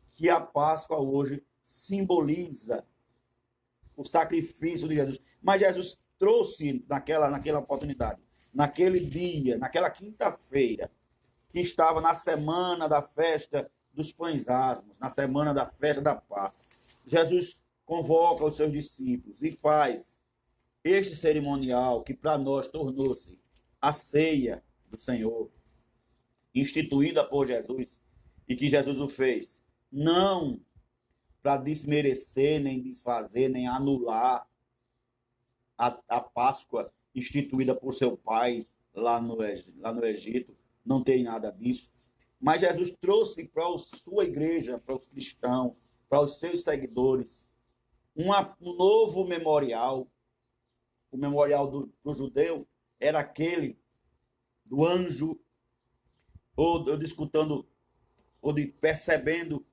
[SPEAKER 1] que a Páscoa hoje simboliza o sacrifício de Jesus. Mas Jesus trouxe naquela oportunidade, naquele dia, naquela quinta-feira, que estava na semana da festa dos pães asmos, na semana da festa da Páscoa. Jesus convoca os seus discípulos e faz este cerimonial que para nós tornou-se a ceia do Senhor, instituída por Jesus, e que Jesus o fez, não para desmerecer, nem desfazer, nem anular a Páscoa instituída por seu pai lá no Egito, não tem nada disso. Mas Jesus trouxe para a sua igreja, para os cristãos, para os seus seguidores, um novo memorial. O memorial do judeu era aquele do anjo, ou escutando, ou percebendo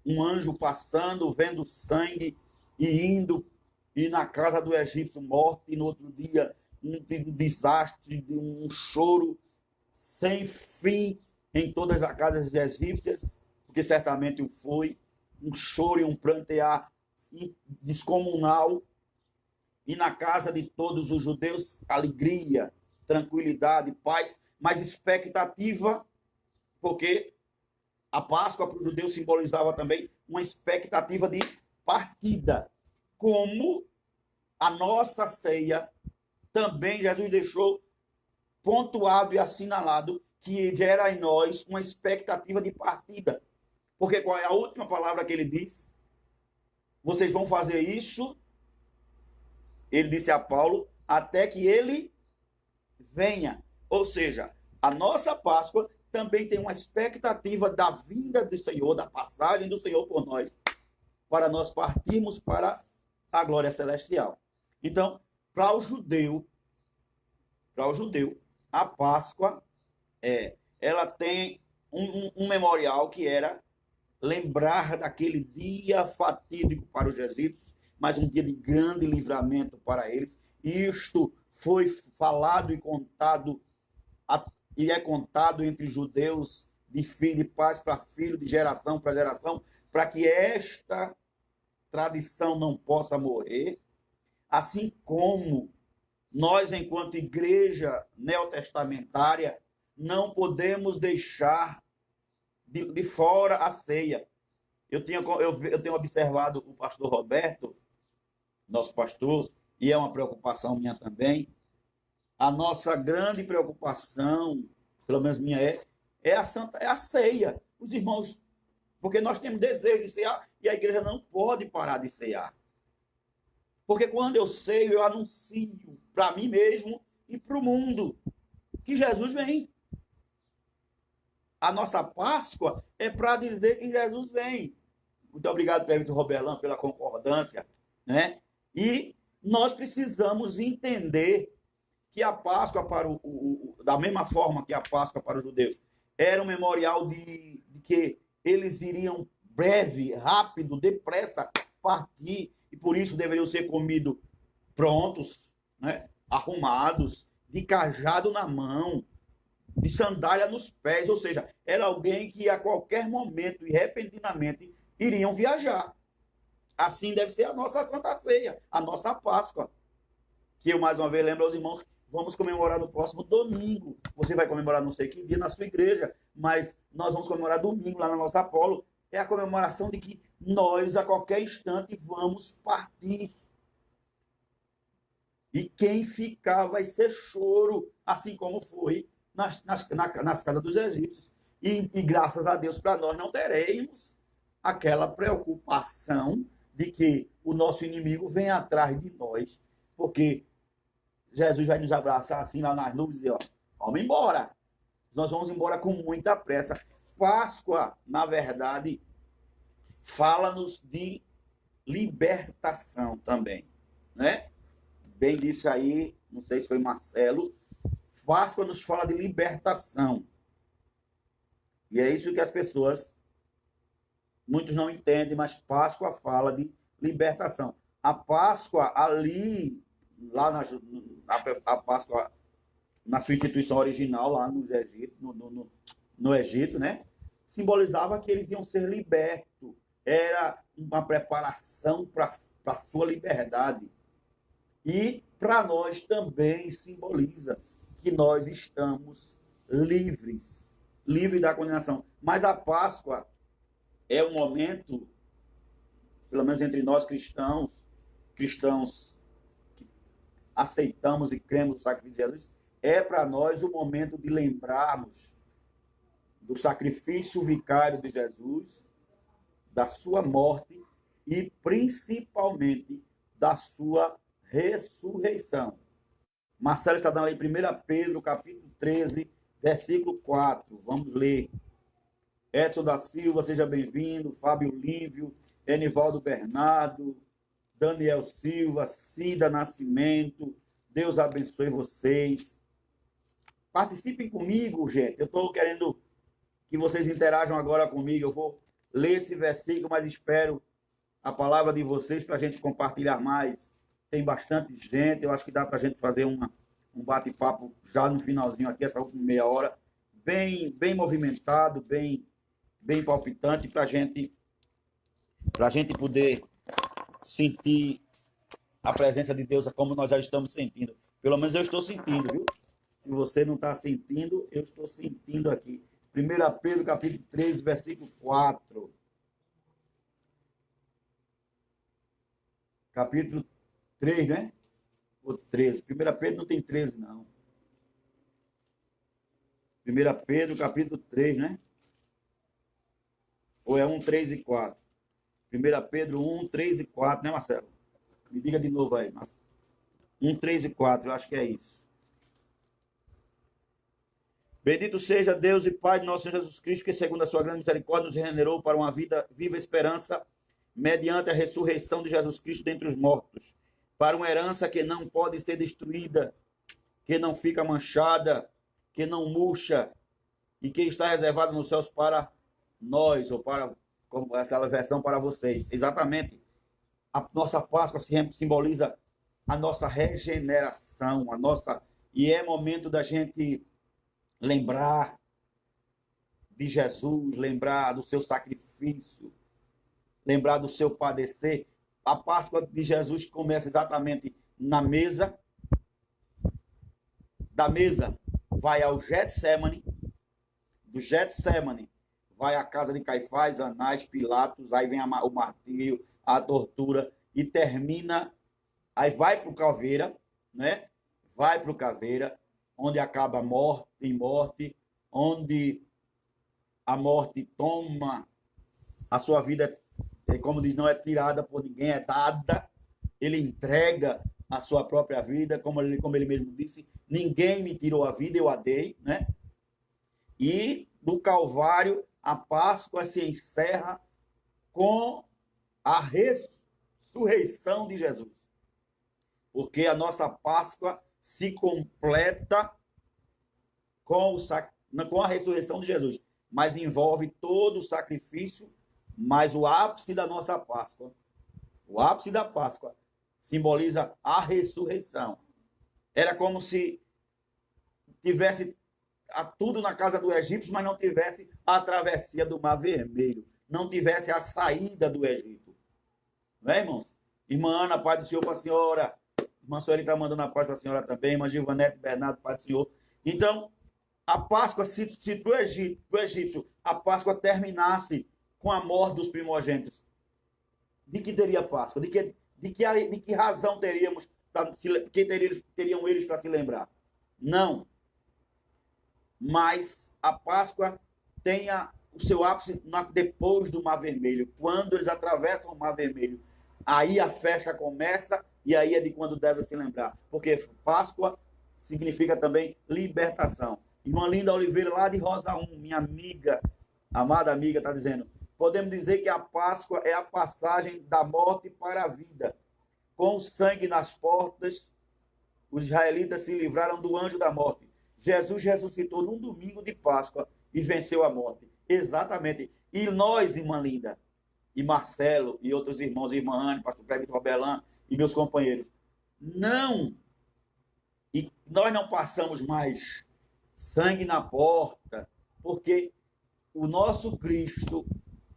[SPEAKER 1] um anjo passando, vendo sangue e indo, e na casa do egípcio morto, e no outro dia um desastre, um choro sem fim em todas as casas egípcias, porque certamente o foi, um choro e um prantear descomunal, e na casa de todos os judeus, alegria, tranquilidade, paz, mas expectativa, porque a Páscoa para os judeus simbolizava também uma expectativa de partida, como a nossa ceia também Jesus deixou pontuado e assinalado que gera em nós uma expectativa de partida. Porque qual é a última palavra que ele diz? Vocês vão fazer isso, ele disse a Paulo, até que ele venha. Ou seja, a nossa Páscoa também tem uma expectativa da vinda do Senhor, da passagem do Senhor por nós, para nós partirmos para a glória celestial. Então, para o judeu, a Páscoa ela tem um memorial que era lembrar daquele dia fatídico para os egípcios, mas um dia de grande livramento para eles. Isto foi falado e contado, e é contado entre judeus de filho de pais para filho, de geração para geração, para que esta tradição não possa morrer, assim como nós, enquanto igreja neotestamentária, não podemos deixar de fora a ceia. Eu tenho observado o pastor Roberto, nosso pastor, e é uma preocupação minha também. A nossa grande preocupação, pelo menos minha, é a ceia. Os irmãos, porque nós temos desejo de cear e a igreja não pode parar de cear. Porque quando eu ceio, eu anuncio para mim mesmo e para o mundo que Jesus vem. A nossa Páscoa é para dizer que Jesus vem. Muito obrigado, Prefeito Robelão, pela concordância, né? E nós precisamos entender que a Páscoa, da mesma forma que a Páscoa para os judeus, era um memorial de que eles iriam breve, rápido, depressa partir, e por isso deveriam ser comidos prontos, né? Arrumados, de cajado na mão, de sandália nos pés, ou seja, era alguém que a qualquer momento e repentinamente iriam viajar. Assim deve ser a nossa Santa Ceia, a nossa Páscoa, que eu mais uma vez lembro aos irmãos, vamos comemorar no próximo domingo. Você vai comemorar não sei que dia na sua igreja, mas nós vamos comemorar domingo lá na nossa Apolo. É a comemoração de que nós, a qualquer instante, vamos partir. E quem ficar vai ser choro, assim como foi nas casas dos egípcios. E graças a Deus, para nós não teremos aquela preocupação de que o nosso inimigo vem atrás de nós, porque Jesus vai nos abraçar assim lá nas nuvens e dizer, ó, vamos embora. Nós vamos embora com muita pressa. Páscoa, na verdade, fala-nos de libertação também, né? Bem disse aí, não sei se foi Marcelo, Páscoa nos fala de libertação. E é isso que as pessoas, muitos não entendem, mas Páscoa fala de libertação. A Páscoa ali, lá a Páscoa na sua instituição original, lá no Egito, né? Simbolizava que eles iam ser libertos. Era uma preparação para a sua liberdade. E para nós também simboliza que nós estamos livres da condenação. Mas a Páscoa é um momento, pelo menos entre nós cristãos que aceitamos e cremos no sacrifício de Jesus, é para nós o momento de lembrarmos do sacrifício vicário de Jesus, da sua morte e principalmente da sua ressurreição. Marcelo está dando aí 1 Pedro, capítulo 13, versículo 4. Vamos ler. Edson da Silva, seja bem-vindo. Fábio Lívio, Enivaldo Bernardo, Daniel Silva, Cida Nascimento. Deus abençoe vocês. Participem comigo, gente. Eu estou querendo que vocês interajam agora comigo. Eu vou ler esse versículo, mas espero a palavra de vocês para a gente compartilhar mais. Tem bastante gente, eu acho que dá para a gente fazer um bate-papo já no finalzinho aqui, essa última meia hora, bem movimentado, bem palpitante, para a gente poder sentir a presença de Deus como nós já estamos sentindo. Pelo menos eu estou sentindo, viu? Se você não está sentindo, eu estou sentindo aqui. 1 Pedro, capítulo 13, versículo 4. Capítulo 3, né? Ou 13. 1 Pedro não tem 13, não. 1 Pedro, capítulo 3, né? Ou é 1, 3 e 4? 1 Pedro 1, 3 e 4, né, Marcelo? Me diga de novo aí, Marcelo. 1, 3 e 4, eu acho que é isso. Bendito seja Deus e Pai de nosso Senhor Jesus Cristo, que segundo a sua grande misericórdia nos regenerou para uma vida viva esperança, mediante a ressurreição de Jesus Cristo dentre os mortos, para uma herança que não pode ser destruída, que não fica manchada, que não murcha, e que está reservada nos céus para nós, ou para, como essa versão, para vocês. Exatamente. A nossa Páscoa simboliza a nossa regeneração, e é momento da gente lembrar de Jesus, lembrar do seu sacrifício, lembrar do seu padecer. A Páscoa de Jesus começa exatamente na mesa. Da mesa vai ao Getsemane, do Getsemane vai à casa de Caifás, Anás, Pilatos, aí vem o martírio, a tortura, e termina, aí vai para o caveira, né? Vai para o caveira, onde acaba a morte em morte, onde a morte toma a sua vida, como diz, não é tirada por ninguém, é dada. Ele entrega a sua própria vida, como ele mesmo disse, ninguém me tirou a vida, eu a dei, né? E do Calvário, a Páscoa se encerra com a ressurreição de Jesus. Porque a nossa Páscoa se completa com a ressurreição de Jesus, mas envolve todo o sacrifício, mas o ápice da nossa Páscoa, o ápice da Páscoa, simboliza a ressurreição. Era como se tivesse tudo na casa do egípcio, mas não tivesse a travessia do Mar Vermelho, não tivesse a saída do Egito. Não é, irmãos? Irmã Ana, Pai do Senhor para a senhora. Irmã Sueli está mandando a paz para a senhora também. Irmã Givanete Bernardo, Pai do Senhor. Então, a Páscoa, se para o egípcio, a Páscoa terminasse com a morte dos primogênitos, de que teria Páscoa? De que razão teríamos, teriam eles para se lembrar? Não. Mas a Páscoa tem o seu ápice depois do Mar Vermelho. Quando eles atravessam o Mar Vermelho, aí a festa começa, e aí é de quando deve se lembrar. Porque Páscoa significa também libertação. Irmã Linda Oliveira, lá de Rosa 1, minha amiga, amada amiga, está dizendo: podemos dizer que a Páscoa é a passagem da morte para a vida. Com o sangue nas portas, os israelitas se livraram do anjo da morte. Jesus ressuscitou num domingo de Páscoa e venceu a morte. Exatamente. E nós, irmã Linda, e Marcelo, e outros irmãos, irmã Anne, pastor Cleber Robelan, e meus companheiros, nós não passamos mais sangue na porta, porque o nosso Cristo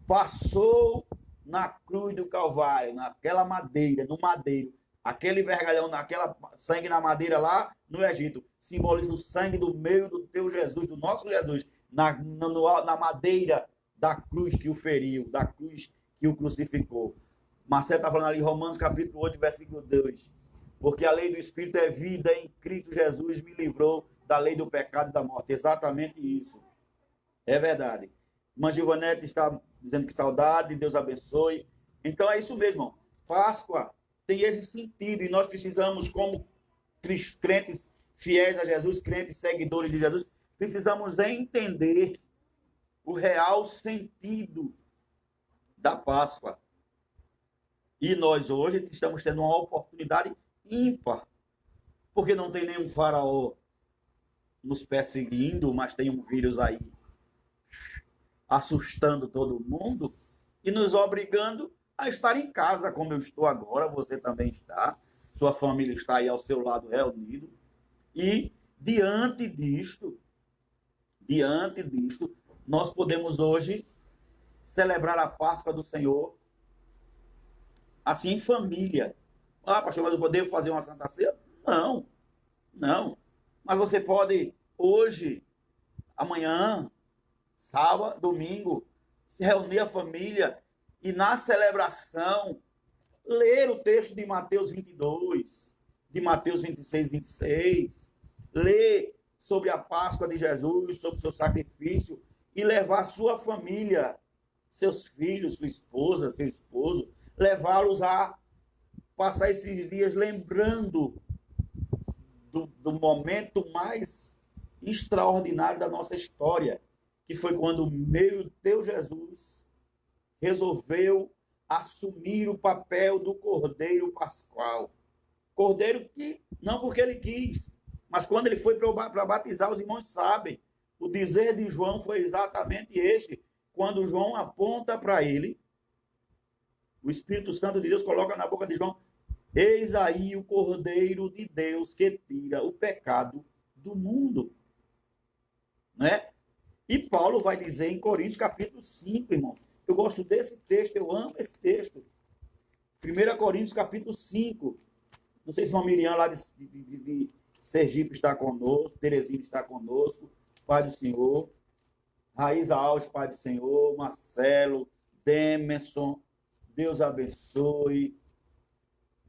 [SPEAKER 1] passou na cruz do Calvário, naquela madeira, no madeiro, aquele vergalhão, naquela sangue na madeira lá no Egito, simboliza o sangue do meio do teu Jesus, do nosso Jesus, na madeira da cruz que o feriu, da cruz que o crucificou. Marcelo está falando ali, Romanos capítulo 8, versículo 2. Porque a lei do Espírito é vida, em Cristo Jesus me livrou da lei do pecado e da morte. Exatamente isso. É verdade. Irmã Givanete está dizendo que saudade, Deus abençoe. Então é isso mesmo. Páscoa tem esse sentido e nós precisamos, como crentes fiéis a Jesus, crentes seguidores de Jesus, precisamos entender o real sentido da Páscoa. E nós hoje estamos tendo uma oportunidade ímpar, porque não tem nenhum faraó nos perseguindo, mas tem um vírus aí assustando todo mundo e nos obrigando a estar em casa, como eu estou agora, você também está, sua família está aí ao seu lado reunido, e diante disto, nós podemos hoje celebrar a Páscoa do Senhor assim em família. Ah, pastor, mas eu poderia fazer uma Santa Ceia? Não, não. Mas você pode hoje, amanhã, sábado, domingo, se reunir a família e na celebração ler o texto de Mateus 22, de Mateus 26, 26, ler sobre a Páscoa de Jesus, sobre o seu sacrifício e levar sua família, seus filhos, sua esposa, seu esposo, levá-los a passar esses dias lembrando do momento mais extraordinário da nossa história, que foi quando meu Deus Jesus resolveu assumir o papel do Cordeiro Pascual. Cordeiro que, não porque ele quis, mas quando ele foi para batizar, os irmãos sabem, o dizer de João foi exatamente este, quando João aponta para ele, o Espírito Santo de Deus coloca na boca de João, eis aí o Cordeiro de Deus que tira o pecado do mundo. Né? E Paulo vai dizer em Coríntios capítulo 5, irmão. Eu gosto desse texto, eu amo esse texto. 1 Coríntios capítulo 5. Não sei se uma Miriam lá de Sergipe está conosco, Terezinha está conosco, Pai do Senhor. Raíza Alves, Pai do Senhor, Marcelo, Demerson, Deus abençoe.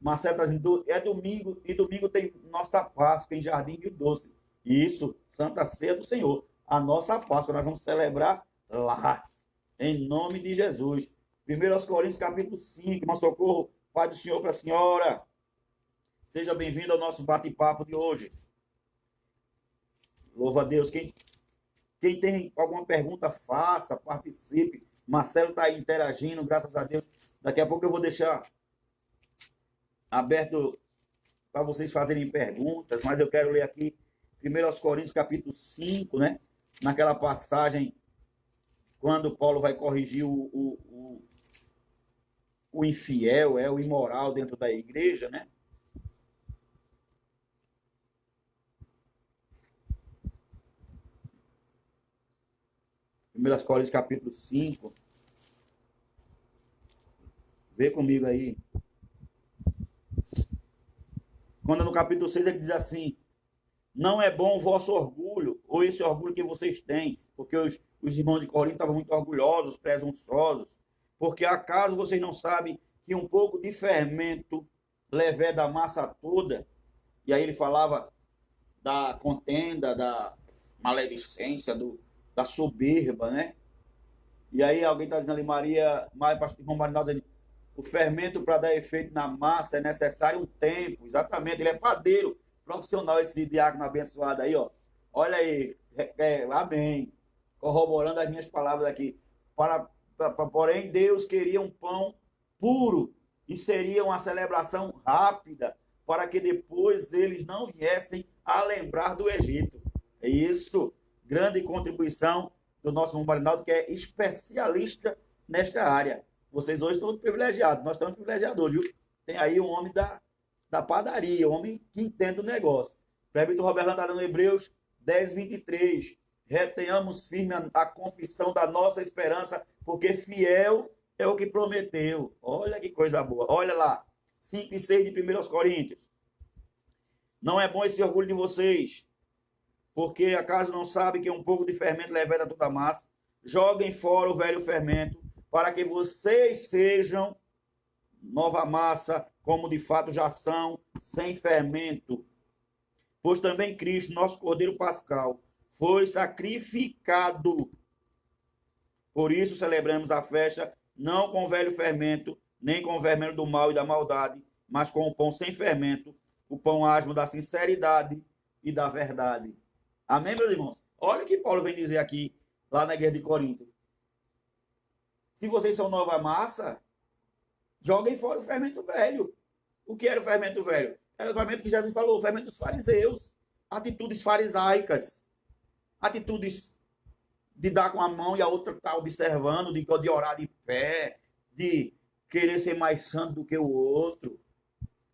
[SPEAKER 1] Marcelo está dizendo, é domingo, e domingo tem nossa Páscoa em Jardim Rio Doce. Isso, Santa Ceia do Senhor. A nossa Páscoa, nós vamos celebrar lá, em nome de Jesus. 1 Coríntios capítulo 5, irmão Socorro, Pai do Senhor para a senhora. Seja bem-vindo ao nosso bate-papo de hoje. Louva a Deus. Quem tem alguma pergunta, faça, participe. Marcelo está aí interagindo, graças a Deus. Daqui a pouco eu vou deixar aberto para vocês fazerem perguntas, mas eu quero ler aqui 1 Coríntios capítulo 5, né? Naquela passagem, quando Paulo vai corrigir o infiel, o imoral dentro da igreja, né? Primeiras Coríntios capítulo 5. Vê comigo aí. Quando no capítulo 6 ele diz assim, não é bom o vosso orgulho, ou esse orgulho que vocês têm, porque os irmãos de Corinto estavam muito orgulhosos, presunçosos, porque acaso vocês não sabem que um pouco de fermento leveda a massa toda? E aí ele falava da contenda, da maledicência, da soberba, né? E aí alguém está dizendo ali, pastor irmão Marinaldo, dizendo, o fermento para dar efeito na massa é necessário um tempo, exatamente, ele é padeiro profissional, esse diácono abençoado aí, ó. Olha aí, amém, corroborando as minhas palavras aqui. Porém, Deus queria um pão puro e seria uma celebração rápida para que depois eles não viessem a lembrar do Egito. É isso, grande contribuição do nosso irmão Marinaldo, que é especialista nesta área. Vocês hoje estão privilegiados, nós estamos privilegiados, viu? Tem aí um homem da padaria, um homem que entende o negócio. Presbítero Roberto está dando Hebreus 10, 23. Retenhamos firme a confissão da nossa esperança, porque fiel é o que prometeu. Olha que coisa boa. Olha lá, 5 e 6 de 1 Coríntios. Não é bom esse orgulho de vocês, porque acaso não sabem que um pouco de fermento leveda toda a massa? Joguem fora o velho fermento, para que vocês sejam nova massa, como de fato já são, sem fermento. Pois também Cristo, nosso Cordeiro Pascal, foi sacrificado. Por isso celebramos a festa, não com o velho fermento, nem com o fermento do mal e da maldade, mas com o pão sem fermento, o pão asmo da sinceridade e da verdade. Amém, meus irmãos? Olha o que Paulo vem dizer aqui, lá na igreja de Corinto. Se vocês são nova massa, joguem fora o fermento velho. O que era o fermento velho? Era o fermento que Jesus falou, o fermento dos fariseus. Atitudes farisaicas. Atitudes de dar com a mão e a outra estar observando, de orar de pé, de querer ser mais santo do que o outro.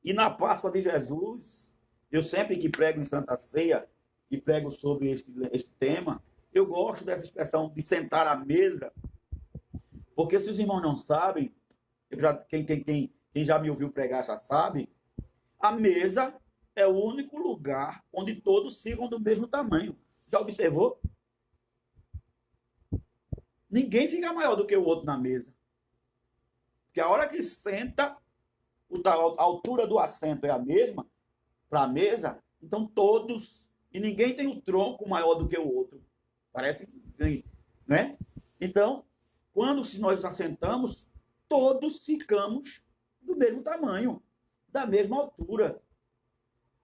[SPEAKER 1] E na Páscoa de Jesus, eu sempre que prego em Santa Ceia e prego sobre este tema, eu gosto dessa expressão de sentar à mesa. Porque se os irmãos não sabem, quem já me ouviu pregar já sabe, a mesa é o único lugar onde todos ficam do mesmo tamanho. Já observou? Ninguém fica maior do que o outro na mesa. Porque a hora que senta, a altura do assento é a mesma para a mesa, então todos, e ninguém tem um tronco maior do que o outro. Parece, né? Então, quando nós assentamos, todos ficamos do mesmo tamanho, da mesma altura.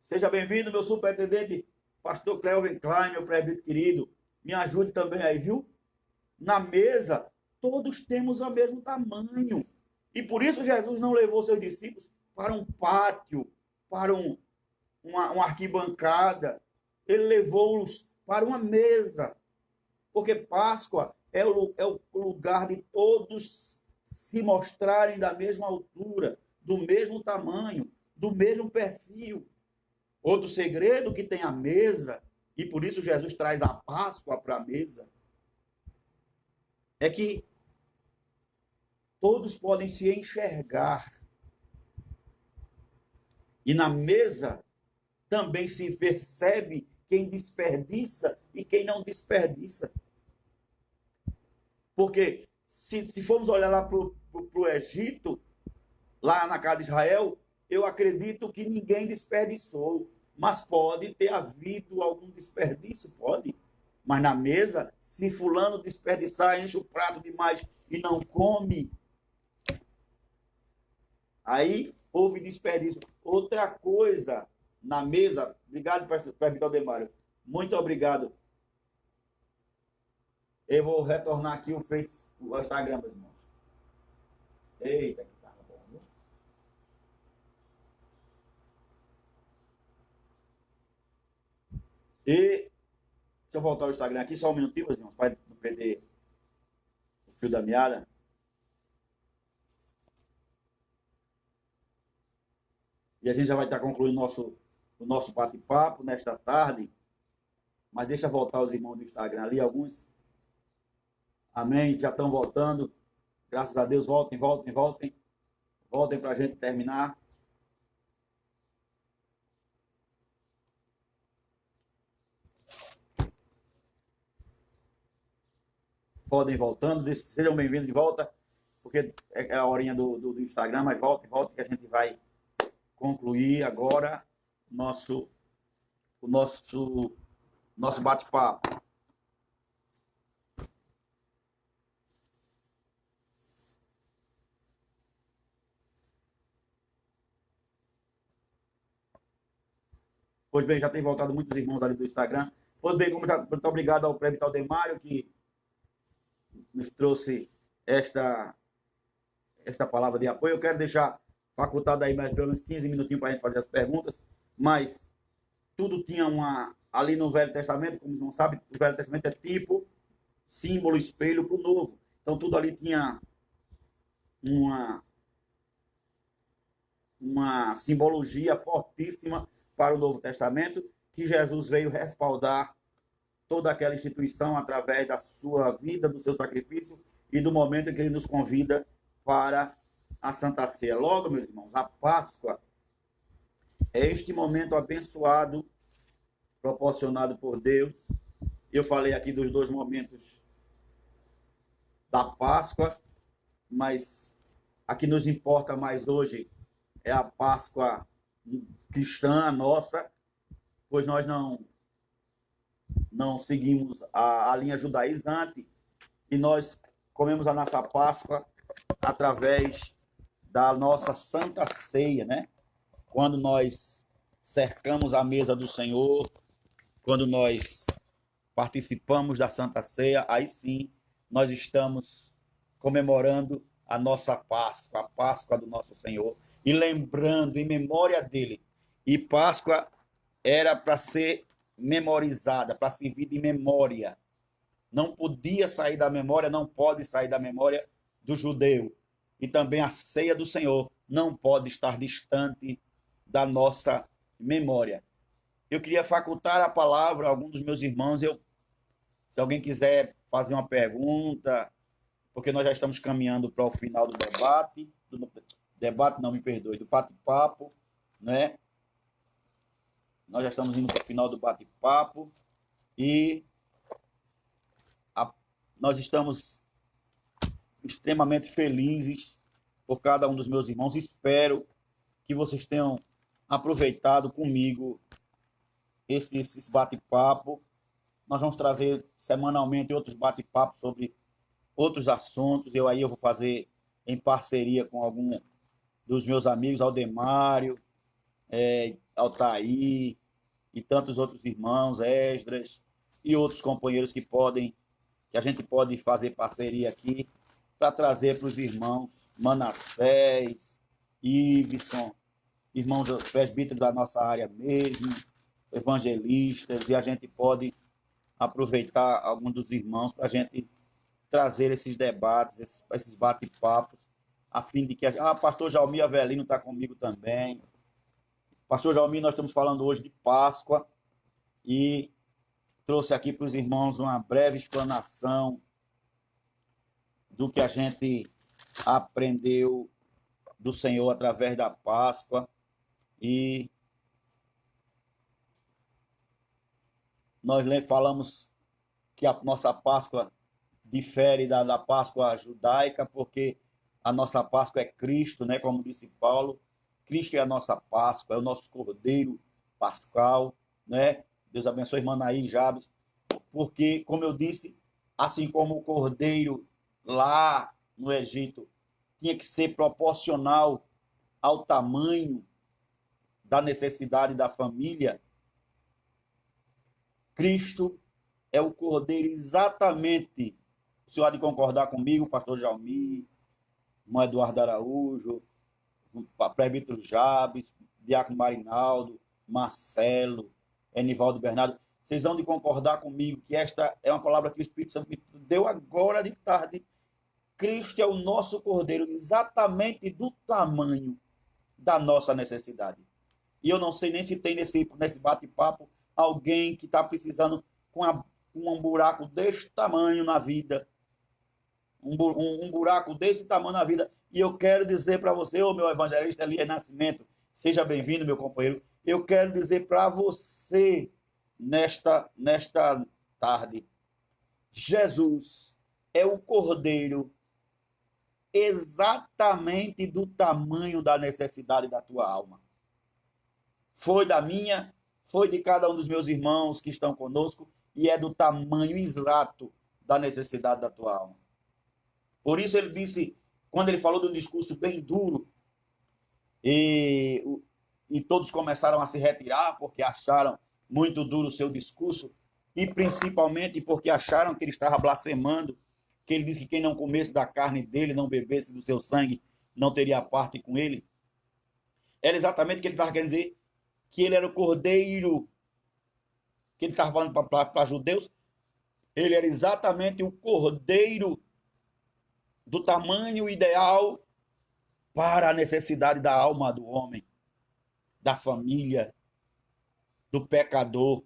[SPEAKER 1] Seja bem-vindo, meu superintendente Pastor Cleuven Klein, meu presbítero querido, me ajude também aí, viu? Na mesa, todos temos o mesmo tamanho. E por isso Jesus não levou seus discípulos para um pátio, para uma arquibancada. Ele levou-os para uma mesa. Porque Páscoa é o lugar de todos se mostrarem da mesma altura, do mesmo tamanho, do mesmo perfil. Outro segredo que tem a mesa, e por isso Jesus traz a Páscoa para a mesa, é que todos podem se enxergar. E na mesa também se percebe quem desperdiça e quem não desperdiça. Porque se formos olhar lá para o Egito, lá na casa de Israel, eu acredito que ninguém desperdiçou. Mas pode ter havido algum desperdício, pode. Mas na mesa, se fulano desperdiçar, enche o prato demais e não come, aí houve desperdício. Outra coisa na mesa, obrigado, presbítero Aldemário, muito obrigado. Eu vou retornar aqui o Instagram, meus irmãos. Eita, que tá bom, viu? E se eu voltar ao Instagram aqui, só um minutinho, meus irmãos, para não perder o fio da meada. E a gente já vai estar concluindo o nosso bate-papo nesta tarde. Mas deixa eu voltar os irmãos do Instagram ali, alguns. Amém, já estão voltando. Graças a Deus, voltem, voltem, voltem. Voltem para a gente terminar. Podem voltando, sejam bem-vindos de volta, porque é a horinha do Instagram, mas voltem, voltem, que a gente vai concluir agora o nosso bate-papo. Pois bem, já tem voltado muitos irmãos ali do Instagram. Pois bem, muito obrigado ao presbítero Aldemário, que nos trouxe esta palavra de apoio. Eu quero deixar facultado aí mais pelo menos 15 minutinhos para a gente fazer as perguntas, mas tudo tinha ali no Velho Testamento, como não sabe, o Velho Testamento é tipo, símbolo, espelho para o Novo. Então tudo ali tinha uma simbologia fortíssima para o Novo Testamento, que Jesus veio respaldar toda aquela instituição através da sua vida, do seu sacrifício e do momento em que ele nos convida para a Santa Ceia. Logo, meus irmãos, a Páscoa é este momento abençoado, proporcionado por Deus. Eu falei aqui dos dois momentos da Páscoa, mas a que nos importa mais hoje é a Páscoa cristã, a nossa, pois nós não seguimos a linha judaizante e nós comemos a nossa Páscoa através da nossa Santa Ceia, né? Quando nós cercamos a mesa do Senhor, quando nós participamos da Santa Ceia, aí sim nós estamos comemorando a nossa Páscoa, a Páscoa do nosso Senhor, e lembrando em memória dele. E Páscoa era para ser memorizada, para servir de memória. Não podia sair da memória, não pode sair da memória do judeu. E também a ceia do Senhor não pode estar distante da nossa memória. Eu queria facultar a palavra a algum dos meus irmãos. Se alguém quiser fazer uma pergunta, porque nós já estamos caminhando para o final do debate, do bate-papo, né? Nós já estamos indo para o final do bate-papo e nós estamos extremamente felizes por cada um dos meus irmãos. Espero que vocês tenham aproveitado comigo esse bate-papo. Nós vamos trazer semanalmente outros bate-papos sobre outros assuntos. Eu vou fazer em parceria com algum dos meus amigos, Aldemário, Altair, e tantos outros irmãos, Esdras e outros companheiros que a gente pode fazer parceria aqui para trazer para os irmãos Manassés, Iveson, irmãos presbíteros da nossa área mesmo, evangelistas, e a gente pode aproveitar alguns dos irmãos para a gente trazer esses debates, esses bate-papos, a fim de que... pastor Jaumir Avelino está comigo também. Pastor Jaumir, nós estamos falando hoje de Páscoa e trouxe aqui para os irmãos uma breve explanação do que a gente aprendeu do Senhor através da Páscoa. E nós falamos que a nossa Páscoa difere da Páscoa judaica, porque a nossa Páscoa é Cristo, né? Como disse Paulo, Cristo é a nossa Páscoa, é o nosso Cordeiro Pascal, né? Deus abençoe a irmã Naí Jabes, porque, como eu disse, assim como o Cordeiro lá no Egito tinha que ser proporcional ao tamanho da necessidade da família, Cristo é o Cordeiro exatamente. O senhor há de concordar comigo, pastor Jaumir, irmão Eduardo Araújo, presbítero Jabes, diácono Marinaldo, Marcelo, Enivaldo Bernardo. Vocês vão de concordar comigo que esta é uma palavra que o Espírito Santo me deu agora de tarde. Cristo é o nosso Cordeiro exatamente do tamanho da nossa necessidade. E eu não sei nem se tem nesse bate-papo alguém que está precisando com um buraco deste tamanho na vida, um buraco desse tamanho na vida. E eu quero dizer para você, ô meu evangelista Elias Nascimento, seja bem-vindo, meu companheiro. Eu quero dizer para você, nesta tarde, Jesus é o Cordeiro exatamente do tamanho da necessidade da tua alma. Foi da minha, foi de cada um dos meus irmãos que estão conosco, e é do tamanho exato da necessidade da tua alma. Por isso ele disse, quando ele falou de um discurso bem duro, e todos começaram a se retirar porque acharam muito duro o seu discurso, e principalmente porque acharam que ele estava blasfemando, que ele disse que quem não comesse da carne dele, não bebesse do seu sangue, não teria parte com ele. Era exatamente o que ele estava querendo dizer, que ele era o Cordeiro, que ele estava falando para judeus, ele era exatamente o Cordeiro do tamanho ideal para a necessidade da alma do homem, da família, do pecador.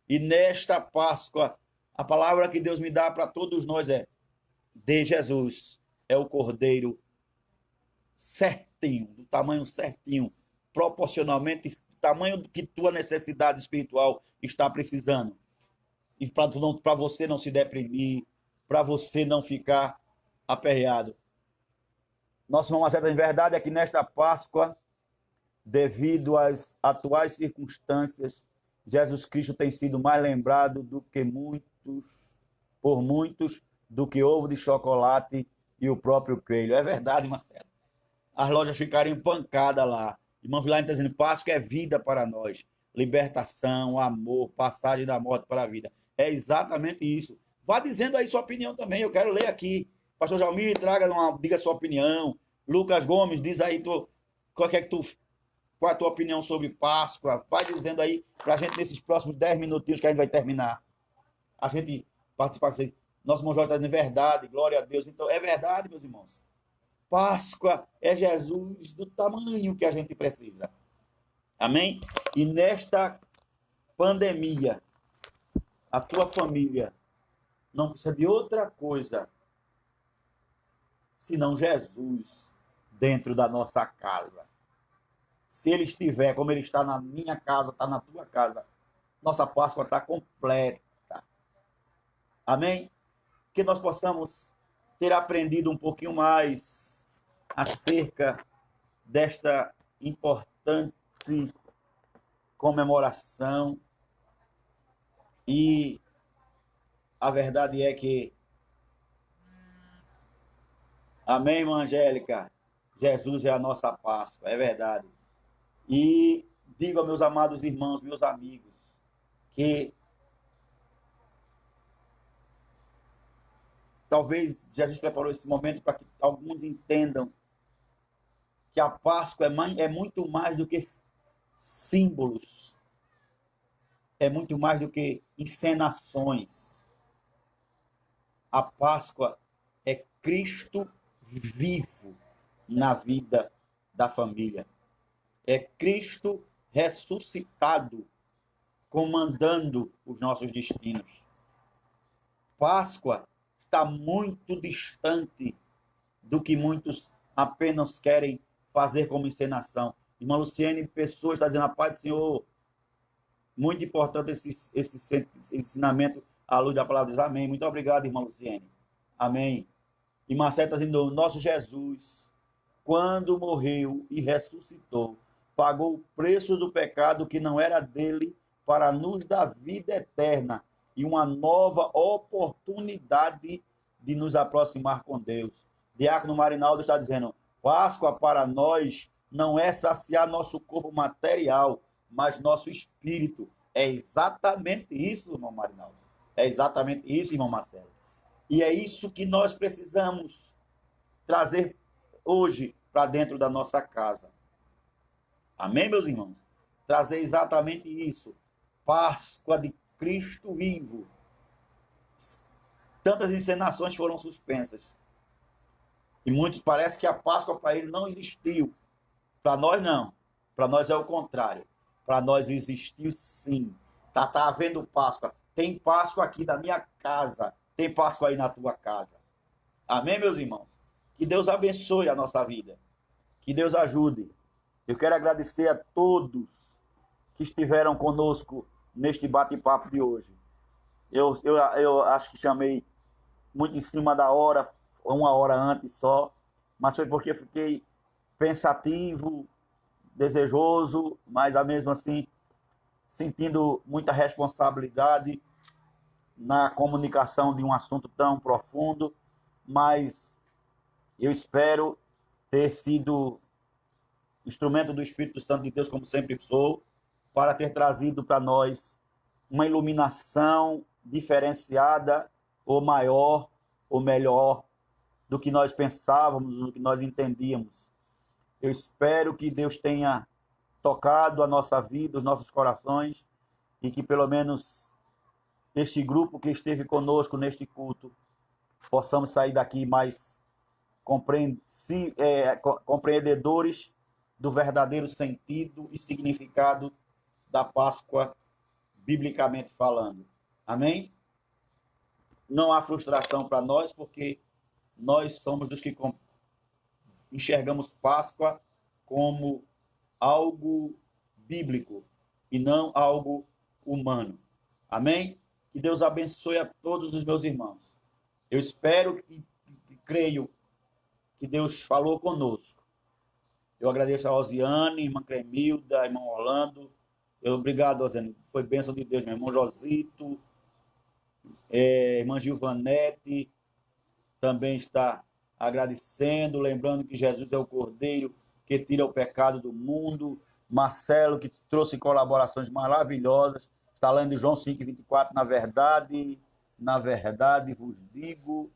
[SPEAKER 1] E nesta Páscoa, a palavra que Deus me dá para todos nós é: de Jesus é o Cordeiro certinho, do tamanho certinho, proporcionalmente do tamanho que tua necessidade espiritual está precisando. E para você não se deprimir, para você não ficar aperreado. Nosso irmão Marcelo, a verdade é que nesta Páscoa, devido às atuais circunstâncias, Jesus Cristo tem sido mais lembrado por muitos, do que ovo de chocolate e o próprio coelho. É verdade, Marcelo. As lojas ficariam pancadas lá. Irmão Vilaine está dizendo, Páscoa é vida para nós. Libertação, amor, passagem da morte para a vida. É exatamente isso. Vá dizendo aí sua opinião também, eu quero ler aqui. Pastor Jaumir, diga sua opinião. Lucas Gomes, diz aí qual é a tua opinião sobre Páscoa. Vai dizendo aí para a gente nesses próximos 10 minutinhos que a gente vai terminar. A gente participar com vocês. Nosso irmão Jorge está dizendo verdade, glória a Deus. Então, é verdade, meus irmãos. Páscoa é Jesus do tamanho que a gente precisa. Amém? E nesta pandemia, a tua família não precisa de outra coisa senão Jesus dentro da nossa casa. Se ele estiver, como ele está na minha casa, está na tua casa, nossa Páscoa está completa. Amém? Que nós possamos ter aprendido um pouquinho mais acerca desta importante comemoração. E a verdade é que, amém, irmã Angélica? Jesus é a nossa Páscoa, é verdade. E digo a meus amados irmãos, meus amigos, que talvez Jesus preparou esse momento para que alguns entendam que a Páscoa é muito mais do que símbolos, é muito mais do que encenações. A Páscoa é Cristo vivo na vida da família. É Cristo ressuscitado, comandando os nossos destinos. Páscoa está muito distante do que muitos apenas querem fazer como encenação. Irmã Luciene, pessoas estão dizendo, a paz do Senhor, muito importante esse ensinamento à luz da palavra de Deus. Amém. Muito obrigado, irmã Luciene. Amém. E Marcelo está dizendo, nosso Jesus, quando morreu e ressuscitou, pagou o preço do pecado que não era dele para nos dar vida eterna e uma nova oportunidade de nos aproximar com Deus. Diácono Marinaldo está dizendo, Páscoa para nós não é saciar nosso corpo material, mas nosso espírito. É exatamente isso, irmão Marinaldo. É exatamente isso, irmão Marcelo. E é isso que nós precisamos trazer hoje para dentro da nossa casa. Amém, meus irmãos? Trazer exatamente isso. Páscoa de Cristo vivo. Tantas encenações foram suspensas. E muitos parece que a Páscoa para ele não existiu. Para nós não. Para nós é o contrário. Para nós existiu sim. Tá havendo Páscoa. Tem Páscoa aqui na minha casa. Tem Páscoa aí na tua casa. Amém, meus irmãos? Que Deus abençoe a nossa vida. Que Deus ajude. Eu quero agradecer a todos que estiveram conosco neste bate-papo de hoje. Eu acho que chamei muito em cima da hora, uma hora antes só, mas foi porque eu fiquei pensativo, desejoso, mas mesmo assim sentindo muita responsabilidade na comunicação de um assunto tão profundo, mas eu espero ter sido instrumento do Espírito Santo de Deus, como sempre sou, para ter trazido para nós uma iluminação diferenciada, ou maior, ou melhor, do que nós pensávamos, do que nós entendíamos. Eu espero que Deus tenha tocado a nossa vida, os nossos corações, e que pelo menos este grupo que esteve conosco neste culto, possamos sair daqui mais compreendedores do verdadeiro sentido e significado da Páscoa, biblicamente falando. Amém? Não há frustração para nós, porque nós somos dos que enxergamos Páscoa como algo bíblico e não algo humano. Amém? Que Deus abençoe a todos os meus irmãos. Eu espero e creio que Deus falou conosco. Eu agradeço a Osiane, irmã Cremilda, irmão Orlando. Obrigado, Osiane. Foi bênção de Deus, meu irmão Josito, irmã Gilvanete, também está agradecendo, lembrando que Jesus é o Cordeiro que tira o pecado do mundo. Marcelo, que trouxe colaborações maravilhosas, está lendo João 5,24, na verdade vos digo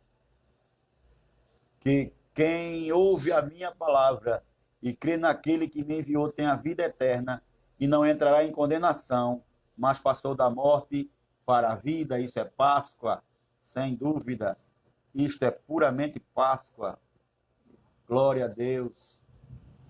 [SPEAKER 1] que quem ouve a minha palavra e crê naquele que me enviou tem a vida eterna e não entrará em condenação, mas passou da morte para a vida. Isso é Páscoa, sem dúvida. Isto é puramente Páscoa. Glória a Deus.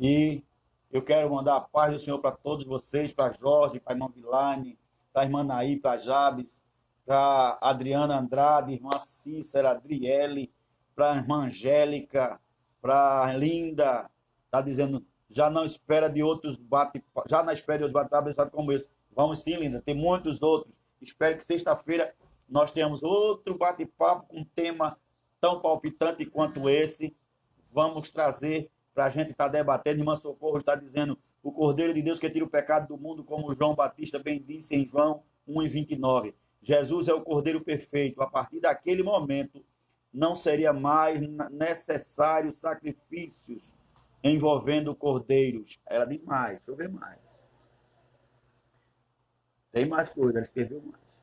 [SPEAKER 1] E eu quero mandar a paz do Senhor para todos vocês, para Jorge, para a irmã Vilane, para a irmã Naí, para Jabes, para Adriana Andrade, irmã Cícera, Adriele, para a irmã Angélica, para a Linda, está dizendo, já não espera de outros bate-papos, já na espera de outros bate-papos como esse. Vamos sim, Linda, tem muitos outros. Espero que sexta-feira nós tenhamos outro bate-papo com um tema tão palpitante quanto esse. Vamos trazer para a gente estar debatendo. Irmã Socorro está dizendo, o Cordeiro de Deus que tira o pecado do mundo, como João Batista bem disse em João 1,29. Jesus é o Cordeiro perfeito. A partir daquele momento, não seria mais necessário sacrifícios envolvendo cordeiros. Ela diz mais, deixa eu ver mais. Tem mais coisa, ela escreveu mais.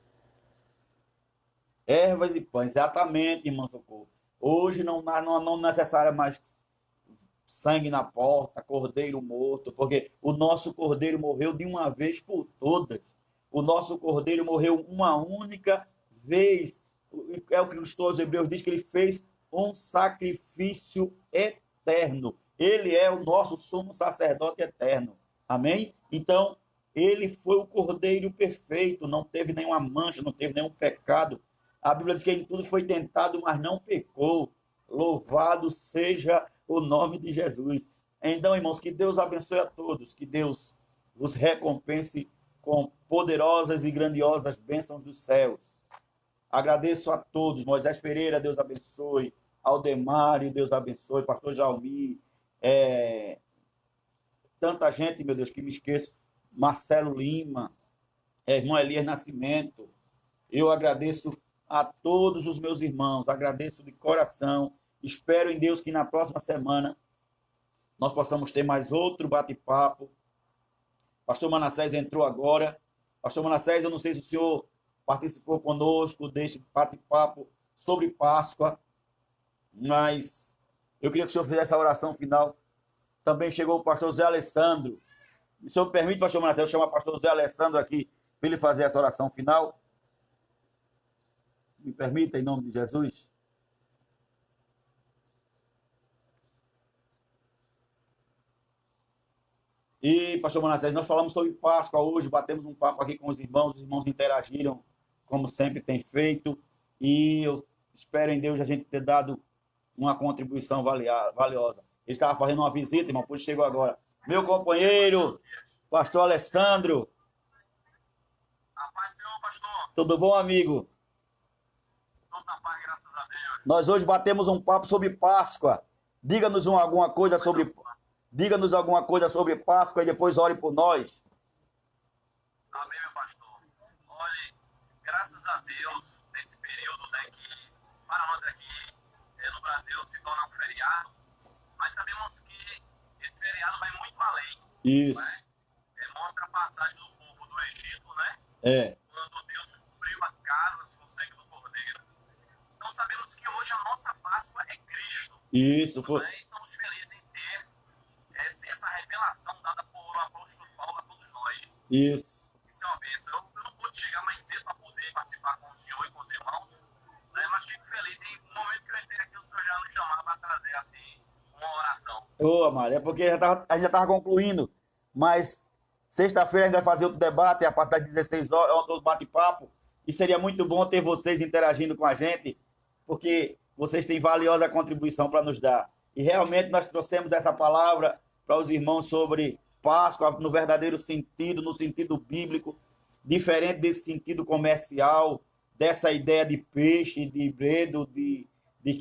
[SPEAKER 1] Ervas e pães, exatamente, irmão Socorro. Hoje não necessário mais sangue na porta, cordeiro morto, porque o nosso cordeiro morreu de uma vez por todas. O nosso cordeiro morreu uma única vez. É o que os Hebreus diz que ele fez um sacrifício eterno. Ele é o nosso sumo sacerdote eterno. Amém? Então, ele foi o cordeiro perfeito, não teve nenhuma mancha, não teve nenhum pecado. A Bíblia diz que em tudo foi tentado, mas não pecou. Louvado seja o nome de Jesus. Então, irmãos, que Deus abençoe a todos, que Deus vos recompense com poderosas e grandiosas bênçãos dos céus. Agradeço a todos. Moisés Pereira, Deus abençoe. Aldemário, Deus abençoe. Pastor Jaumi. Tanta gente, meu Deus, que me esqueço. Marcelo Lima. Irmão Elias Nascimento. Eu agradeço a todos os meus irmãos. Agradeço de coração. Espero em Deus que na próxima semana nós possamos ter mais outro bate-papo. Pastor Manassés entrou agora. Pastor Manassés, eu não sei se o senhor participou conosco deste bate-papo sobre Páscoa, mas eu queria que o senhor fizesse a oração final. Também chegou o pastor Zé Alessandro. O senhor permite, pastor Manassés, eu chamar o pastor Zé Alessandro aqui para ele fazer essa oração final? Me permita, em nome de Jesus? E, pastor Manassés, nós falamos sobre Páscoa hoje, batemos um papo aqui com os irmãos interagiram, como sempre tem feito, e eu espero em Deus a gente ter dado uma contribuição valiosa. Ele estava fazendo uma visita, irmão, pois chegou agora. Meu companheiro, pastor Alessandro.
[SPEAKER 2] A paz do Senhor, pastor.
[SPEAKER 1] Tudo bom, amigo?
[SPEAKER 2] Tudo na paz, graças a Deus.
[SPEAKER 1] Nós hoje batemos um papo sobre Páscoa. Diga-nos alguma coisa sobre... Diga-nos alguma coisa sobre Páscoa e depois ore por nós.
[SPEAKER 2] Amém, meu pastor. Olhe, graças a Deus, nesse período, né, que para nós aqui no Brasil se torna um feriado, mas sabemos que esse feriado vai muito além.
[SPEAKER 1] Isso.
[SPEAKER 2] Né? Mostra a passagem do povo do Egito, né? Quando Deus cobriu as casas com o sangue do Cordeiro. Então sabemos que hoje a nossa Páscoa é Cristo.
[SPEAKER 1] Isso. Foi.
[SPEAKER 2] Né? Estamos felizes em ter essa revelação dada por apóstolo Paulo a todos nós.
[SPEAKER 1] Isso.
[SPEAKER 2] Isso é uma bênção. Eu não pude chegar mais cedo para poder participar com o senhor e com os irmãos, né? Mas fico feliz em no momento que eu entrei aqui, o senhor já nos chamava para trazer assim uma oração.
[SPEAKER 1] Amado, é porque a gente já estava concluindo, mas sexta-feira a gente vai fazer outro debate, a partir das 16 horas, outro bate-papo, e seria muito bom ter vocês interagindo com a gente, porque vocês têm valiosa contribuição para nos dar. E realmente nós trouxemos essa palavra para os irmãos sobre Páscoa no verdadeiro sentido, no sentido bíblico, diferente desse sentido comercial, dessa ideia de peixe, de bredo, de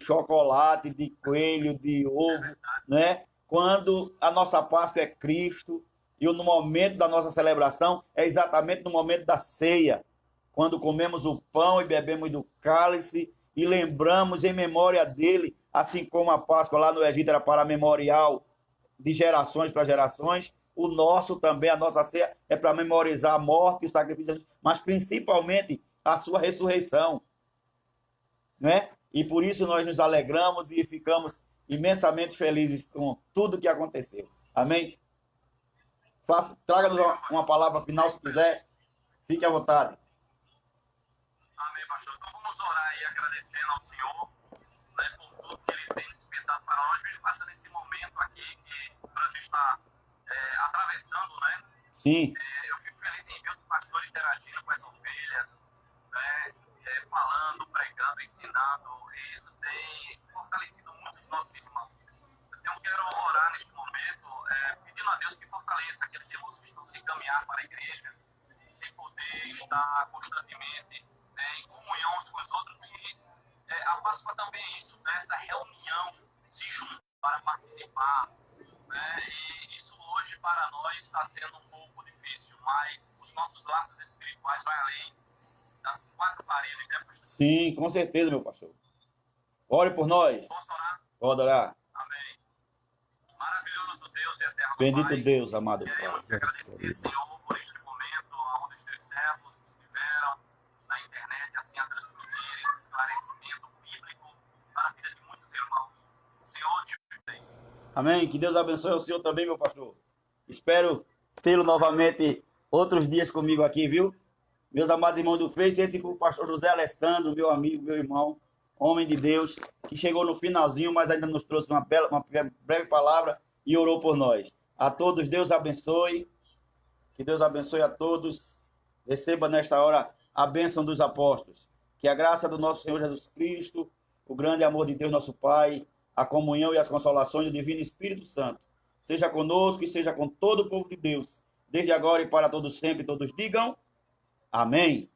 [SPEAKER 1] chocolate, de coelho, de ovo, né? Quando a nossa Páscoa é Cristo e no momento da nossa celebração é exatamente no momento da ceia, quando comemos o pão e bebemos do cálice e lembramos em memória dele, assim como a Páscoa lá no Egito era para memorial de gerações para gerações, o nosso também, a nossa ceia é para memorizar a morte e o sacrifício, mas principalmente a sua ressurreição, né? E por isso nós nos alegramos e ficamos imensamente felizes com tudo que aconteceu. Amém? Traga-nos uma palavra final, se quiser. Fique à vontade.
[SPEAKER 2] Amém, pastor. Então vamos orar e agradecendo ao Senhor, né, por tudo que Ele tem dispensado para nós, mesmo passando esse momento aqui que o Brasil está atravessando, né?
[SPEAKER 1] Sim.
[SPEAKER 2] Eu fico feliz em ver o pastor interagindo com as ovelhas, né? Falando, pregando, ensinando, e isso tem fortalecido muito os nossos irmãos. Então eu quero orar neste momento, pedindo a Deus que fortaleça aqueles irmãos que estão se encaminhar para a igreja, sem poder estar constantemente em comunhão uns com os outros, e a Páscoa também é isso, né? Essa reunião, se juntar para participar, né? E isso hoje para nós está sendo um pouco difícil, mas os nossos laços espirituais vão além das quatro paredes, né?
[SPEAKER 1] Sim, com certeza, meu pastor. Ore por nós.
[SPEAKER 2] Posso orar?
[SPEAKER 1] Pode orar.
[SPEAKER 2] Amém. Maravilhoso Deus e eterno
[SPEAKER 1] Bendito
[SPEAKER 2] Pai.
[SPEAKER 1] Deus, amado Pai.
[SPEAKER 2] Queremos te agradecer, Senhor, por este momento, onde esteve servo,
[SPEAKER 1] Amém? Que Deus abençoe o senhor também, meu pastor. Espero tê-lo novamente outros dias comigo aqui, viu? Meus amados irmãos do Face, esse foi o pastor José Alessandro, meu amigo, meu irmão, homem de Deus, que chegou no finalzinho, mas ainda nos trouxe uma breve palavra e orou por nós. A todos, Deus abençoe. Que Deus abençoe a todos. Receba nesta hora a bênção dos apóstolos. Que a graça do nosso Senhor Jesus Cristo, o grande amor de Deus, nosso Pai, a comunhão e as consolações do Divino Espírito Santo, seja conosco e seja com todo o povo de Deus, desde agora e para todos sempre. Todos digam amém.